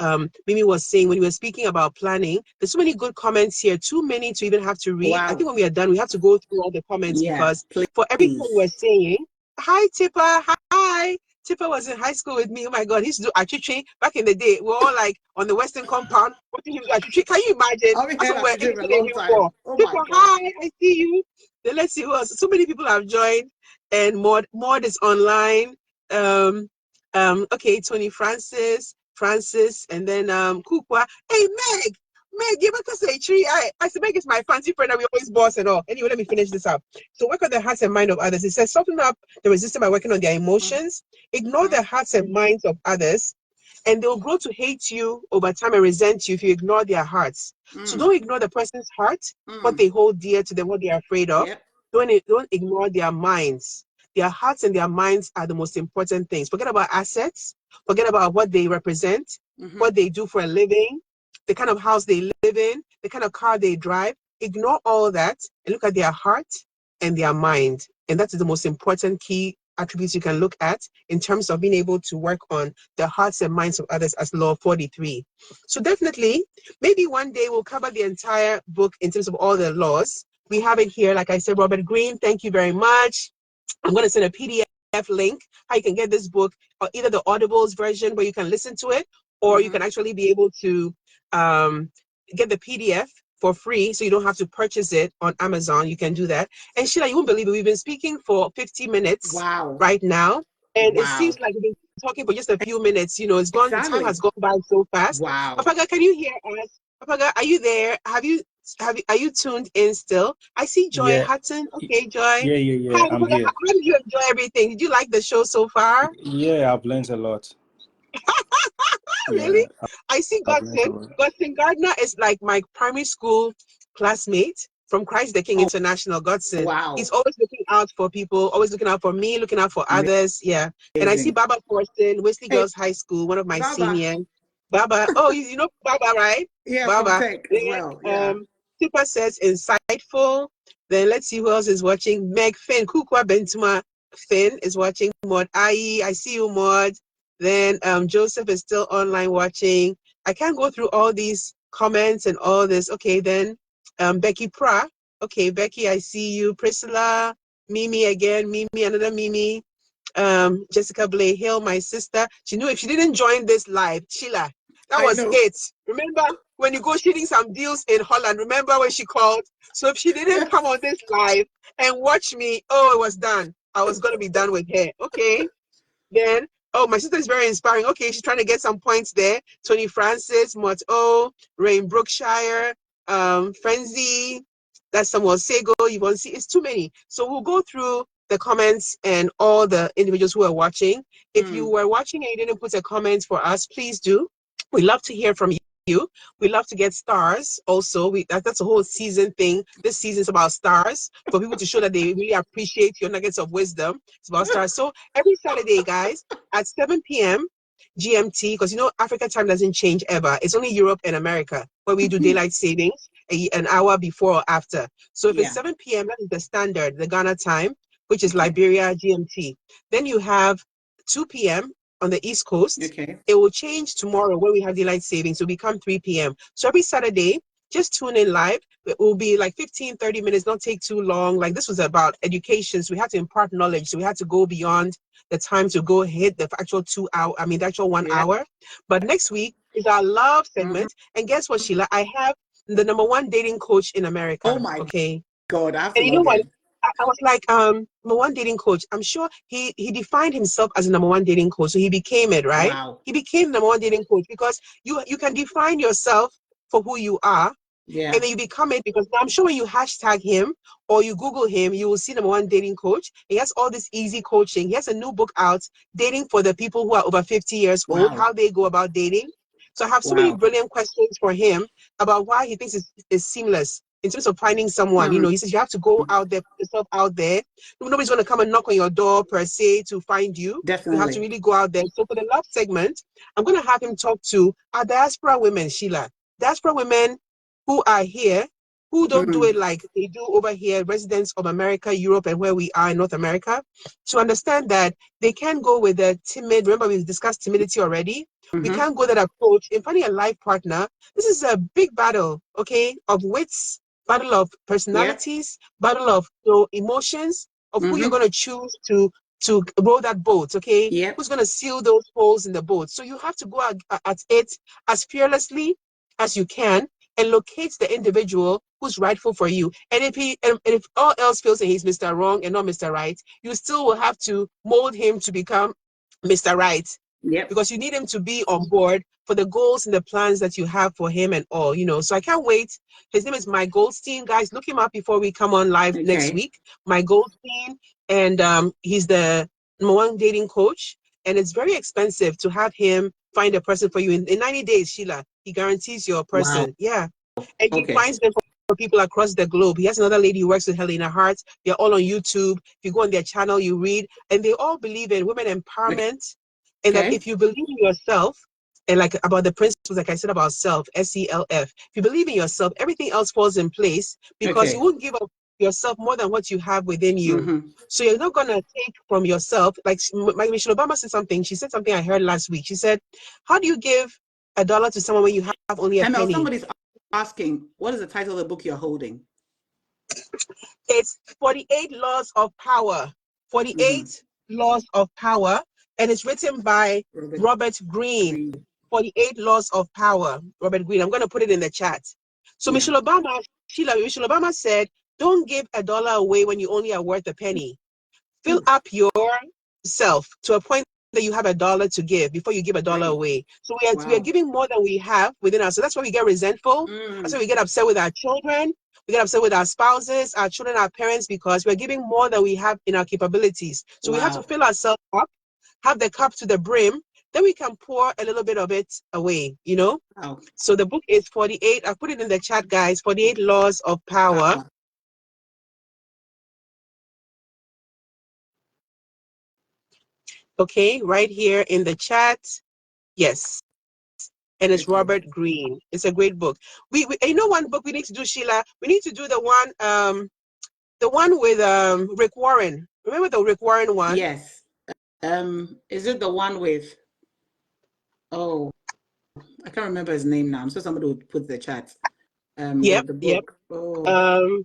Mimi was saying when we were speaking about planning. There's so many good comments here, too many to even have to read. Wow. I think when we are done, we have to go through all the comments because please. for everything we're saying, hi Tippa, hi. Tippa was in high school with me. Oh my God, he used to do achuchi back in the day. We're all like on the Western compound watching him do achuchi. Can you imagine? I've been That's what we're here for a imitating long him time. for. Oh Tippa, my God. hi, I see you. Then let's see who else. So many people have joined, and Maud is online. Okay, Tony Francis, and then Kukwa. Hey, Meg, you better say tree. I said Meg is my fancy friend, and we always boss and all. Anyway, let me finish this up. So work on the hearts and mind of others. It says soften up the resistance by working on their emotions. Ignore the hearts and minds of others, and they'll grow to hate you over time and resent you if you ignore their hearts. So don't ignore the person's heart, what they hold dear to them, what they're afraid of. Yep. Don't ignore their minds. Their hearts and their minds are the most important things. Forget about assets. Forget about what they represent, what they do for a living, the kind of house they live in, the kind of car they drive. Ignore all that and look at their heart and their mind. And that is the most important key attributes you can look at in terms of being able to work on the hearts and minds of others as law 43. So definitely, maybe one day we'll cover the entire book in terms of all the laws. We have it here. Like I said, Robert Greene, thank you very much. I'm going to send a PDF link how you can get this book, or either the Audibles version where you can listen to it, or you can actually be able to get the PDF for free, so you don't have to purchase it on Amazon. You can do that. And Sheila, you won't believe it. We've been speaking for 50 minutes right now, and it seems like we've been talking for just a few minutes. You know, it's gone. The time has gone by so fast. Wow. Papaga, can you hear us? Papaga, are you there? Are you tuned in still? I see Joy Hutton. Okay, Joy. Yeah. Hi, I'm here. how did you enjoy everything? Did you like the show so far? Yeah, I've learned a lot. Really? Yeah, I see I've learned a Godson. lot. Godson Gardner is like my primary school classmate from Christ the King International. Godson. Wow. He's always looking out for people, always looking out for me, looking out for others. Yeah. And I see Baba Forson, Wesley Girls High School, one of my seniors. Baba. Oh, you know Baba, right? Yeah, Baba. from Tech as well. Yeah. Super says insightful. Then let's see who else is watching. Meg Finn, Kukwa Bentuma Finn is watching. Maud Ayi, I see you, Maud. Then Joseph is still online watching. I can't go through all these comments and all this. Okay, then Becky Pra. Okay, Becky, I see you. Priscilla, Mimi again, Mimi, another Mimi. Jessica Blay Hill, my sister. She knew if she didn't join this live, Sheila, That I was know. it. Remember when negotiating some deals in Holland? Remember when she called? So if she didn't come on this live and watch me, oh, it was done. I was going to be done with her. Okay. Then, oh, my sister is very inspiring. Okay, she's trying to get some points there. Tony Francis, Mott O, Rain Brookshire, Frenzy, that's Samuel Sego, Yvonne C. It's too many. So we'll go through the comments and all the individuals who are watching. If you were watching and you didn't put a comment for us, please do. We love to hear from you. We love to get stars also. That's a whole season thing. This season is about stars for people to show that they really appreciate your nuggets of wisdom. It's about stars. So every Saturday, guys, at 7 p.m. GMT, because you know Africa time doesn't change ever. It's only Europe and America where we do daylight savings an hour before or after. So if it's 7 p.m., that is the standard, the Ghana time, which is Liberia GMT. Then you have 2 p.m. on the East Coast. Okay. It will change tomorrow when we have daylight savings. It will become 3 p.m. So every Saturday, just tune in live. It will be like 15, 30 minutes, not take too long. Like this was about education. So we had to impart knowledge. So we had to go beyond the time to go hit the actual 2 hour, I mean, the actual 1 hour. But next week is our love segment. And guess what, Sheila? I have the #1 dating coach in America. Oh my God, I have to and you know log what? in. I was like, #1 dating coach. I'm sure he defined himself as a #1 dating coach, so he became it, right? Wow. He became #1 dating coach because you can define yourself for who you are, Yeah. and then you become it because I'm sure when you hashtag him or you Google him, you will see #1 dating coach. He has all this easy coaching. He has a new book out, Dating for the People Who Are Over 50 Years Old, how they go about dating. So I have so many brilliant questions for him about why he thinks it's seamless in terms of finding someone. You know, he says you have to go out there, put yourself out there. Nobody's going to come and knock on your door per se to find you. Definitely. You have to really go out there. So for the love segment, I'm going to have him talk to our diaspora women, Sheila. Diaspora women who are here, who don't do it like they do over here, residents of America, Europe, and where we are in North America, to understand that they can go with a timid, remember we discussed timidity already, we can't go that approach in finding a life partner. This is a big battle, okay, of wits, battle of personalities, battle of emotions, of who you're going to choose to row that boat, okay? Who's going to seal those holes in the boat? So you have to go at it as fearlessly as you can and locate the individual who's rightful for you. And if all else fails and he's Mr. Wrong and not Mr. Right, you still will have to mold him to become Mr. Right. Because you need him to be on board for the goals and the plans that you have for him and all, you know. So I can't wait. His name is Mike Goldstein. Guys, look him up before we come on live next week. Mike Goldstein. And he's the #1 dating coach. And it's very expensive to have him find a person for you. In 90 days, Sheila, he guarantees your person. Wow. Yeah. And he finds them for people across the globe. He has another lady who works with Helena Hart. They're all on YouTube. If you go on their channel, you read. And they all believe in women empowerment. And that if you believe in yourself, and like about the principles, like I said about self, SELF, if you believe in yourself, everything else falls in place because you won't give up yourself more than what you have within you. So you're not going to take from yourself. Like Michelle Obama said something. She said something I heard last week. She said, how do you give $1 to someone when you have only a penny? Somebody's asking, what is the title of the book you're holding? It's 48 Laws of Power. 48 Laws of Power. And it's written by Robert Greene. 48 Laws of Power, Robert Greene. I'm going to put it in the chat. So Michelle Obama said, don't give $1 away when you only are worth a penny. Fill up yourself to a point that you have $1 to give before you give $1 away. So we are giving more than we have within us. So that's why we get resentful. That's why we get upset with our children. We get upset with our spouses, our children, our parents, because we're giving more than we have in our capabilities. So we have to fill ourselves up, have the cup to the brim, then we can pour a little bit of it away, you know? So the book is 48. I put it in the chat, guys. 48 Laws of Power. Okay, right here in the chat. Yes. And it's Robert Greene. It's a great book. We you know one book we need to do, Sheila? We need to do the one with Rick Warren. Remember the Rick Warren one? Yes. Is it the one with I can't remember his name now. I'm sure somebody would put the chat. The book. Oh.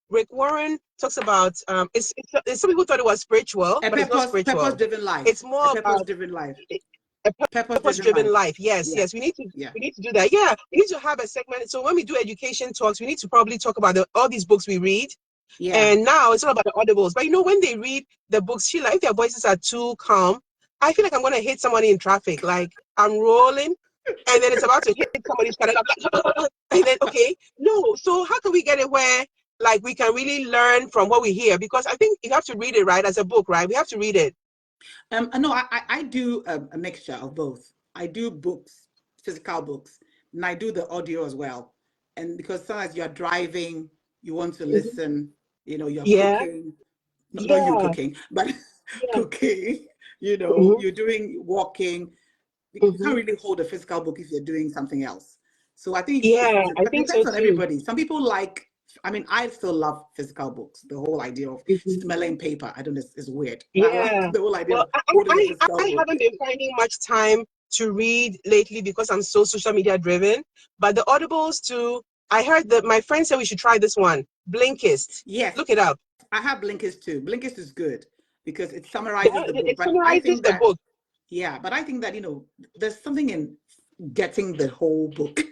Rick Warren talks about it's some people thought it was spiritual, but it's not spiritual. Purpose-driven life. It's more purpose-driven life. Purpose-driven purpose-driven life. life. Yes, Yeah. yes. We need to Yeah. do that. Yeah, we need to have a segment. So when we do education talks, we need to probably talk about all these books we read. Yeah. And now it's all about the audibles. But when they read the books, Sheila, if their voices are too calm, I feel like I'm gonna hit somebody in traffic. Like I'm rolling, and then it's about to hit somebody's car, and I'm like, and then okay, no. So how can we get it where like we can really learn from what we hear? Because I think you have to read it, right, as a book, right? We have to read it. No, I do a mixture of both. I do books, physical books, and I do the audio as well. And because sometimes you're driving, you want to Mhm. listen, you're Yeah, cooking, not you yeah, cooking, but yeah. cooking, Hmm. you're doing walking. You Hmm. can't really hold a physical book if you're doing something else. So I think Yeah, I it think so depends on too. everybody. Some people like, I mean, I still love physical books. The whole idea of Mhm. smelling paper, I don't know, is weird. But I like Yeah. the whole idea Well, of holding a I physical book. haven't been finding much time to read lately because I'm so social media driven. But the audibles too, I heard that my friend said we should try this one, Blinkist. Yes, Look it up. I have Blinkist too. Blinkist is good because it summarizes Yeah, the book. it But I summarizes think the that, book. yeah, but I think that, there's something in getting the whole book,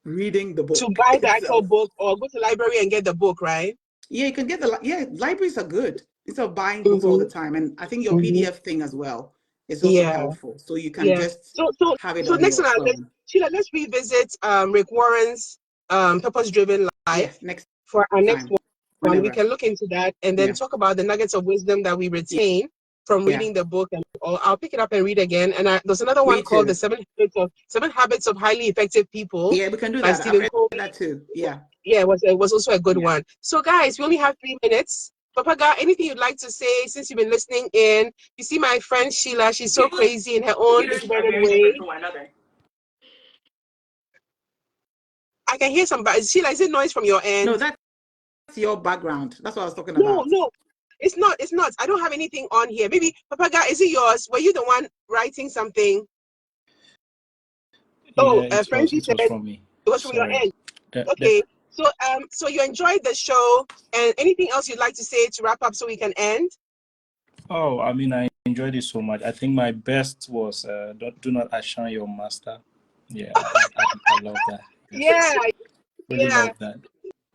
reading the To book buy the actual itself. book or go to the library and get the book, right? Yeah, you can get yeah, libraries are good. Instead of buying books all Mm-hmm. the time. And I think your Mm-hmm. PDF thing as well is also Yeah, helpful. So you can yeah. just So so have it so on next your one, phone. Sheila, let's revisit Rick Warren's Purpose Driven Yes, Life next for our next time, one. We whenever. can look into that and then Yeah. talk about the nuggets of wisdom that we retain from Yeah. reading the book. And I'll pick it up and read again. And there's another Me one called the too. Seven Habits of Highly Effective People Yeah, we can do by that. I've Stephen read Covey. that too. Yeah. Yeah, it was also a good Yeah. one. So guys, we only have 3 minutes. Papaga, anything you'd like to say since you've been listening in? You see my friend Sheila, she's so crazy in her own introverted way. I can hear some, Sheila, is it noise from your No, end? that's your background. That's what I was talking No, about. no, it's not. It's not. I don't have anything on here. Maybe, Papaga, is it yours? Were you the one writing something? Yeah, Oh, it was Francie it said was from me. it was from your Sorry. end. The Okay. So you enjoyed the show, and anything else you'd like to say to wrap up so we can end? Oh, I mean, I enjoyed it so much. I think my best was do not outshine your master. Yeah, I love that. Yes, Yeah, really yeah. love that.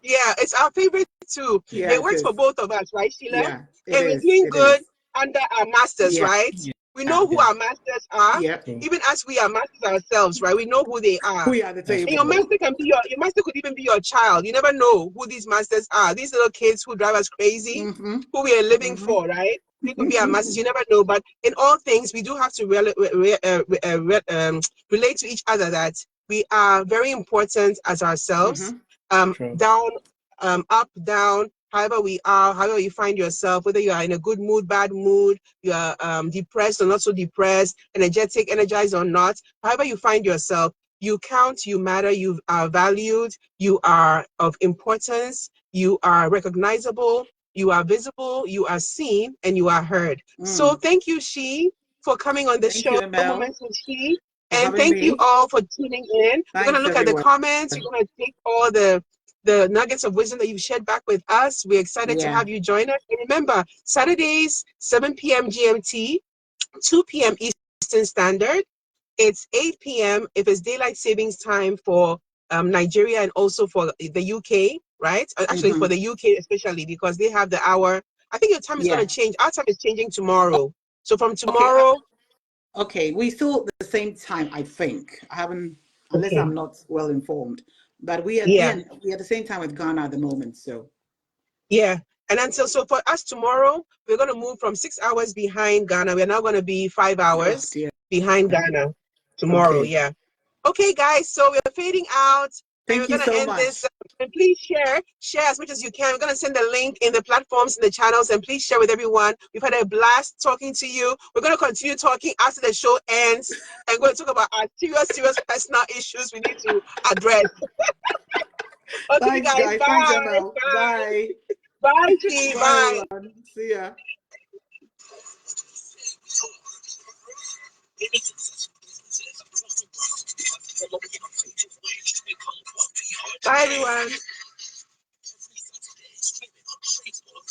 Yeah, it's our favorite too. Yeah, Yeah, It it works for is. both of us, right, Sheila? Yeah, it And we're is. doing It good is. under our masters, Yeah. right? yeah, We know who yeah. our masters are, Yeah. So even as we are masters ourselves, right? We know who they are. We are the that's And your table. true. master can be your master could even be your child. You never know who these masters are. These little kids who drive us crazy, Mm-hmm. who we are living Mm-hmm. for, right? They could be our masters. You never know. But in all things, we do have to relate to each other that we are very important as ourselves. Mm-hmm. True. Down, up, down. However we are, however you find yourself, whether you are in a good mood, bad mood, you are depressed or not so depressed, energetic, energized or not, however you find yourself, you count, you matter, you are valued, you are of importance, you are recognizable, you are visible, you are seen, and you are heard. So Mm. thank you, She, for coming on the Thank you, show, ML, Moments with She. for And having thank you me. all for tuning in. We're going to Thanks, look at the everyone. comments. We're going to take all the nuggets of wisdom that you've shared back with us. We're excited to Yeah. have you join us. And remember, Saturdays, 7 p.m. GMT, 2 p.m. Eastern Standard. It's 8 p.m. if it's daylight savings time for Nigeria and also for the UK, right? Actually, for Mm-hmm. the UK especially because they have the hour. I think your time is going to Yeah. change. Our time is changing tomorrow. So from Okay. tomorrow, Okay. We still the same time, I think. I haven't, unless okay, I'm not well informed. But yeah, we are the same time with Ghana at the moment. So yeah. And until so for us tomorrow, we're going to move from 6 hours behind Ghana. We're now going to be 5 hours dear. behind Ghana tomorrow. Okay. Yeah. Okay, guys. So we're fading out, and we're Thank you going to so end this. much. And please share as much as you can. We're going to send the link in the platforms, in the channels, and please share with everyone. We've had a blast talking to you. We're going to continue talking after the show ends, and we're going to talk about our serious personal issues we need to address. Okay, Thanks, guys. guys. Thanks, Bye. ML. Bye. Bye. Bye, G. Bye, Bye. everyone. See ya. Many successful businesses across the world have developed innovative ways to become wealthy hard. Bye, everyone. Every Saturday, streaming on Facebook.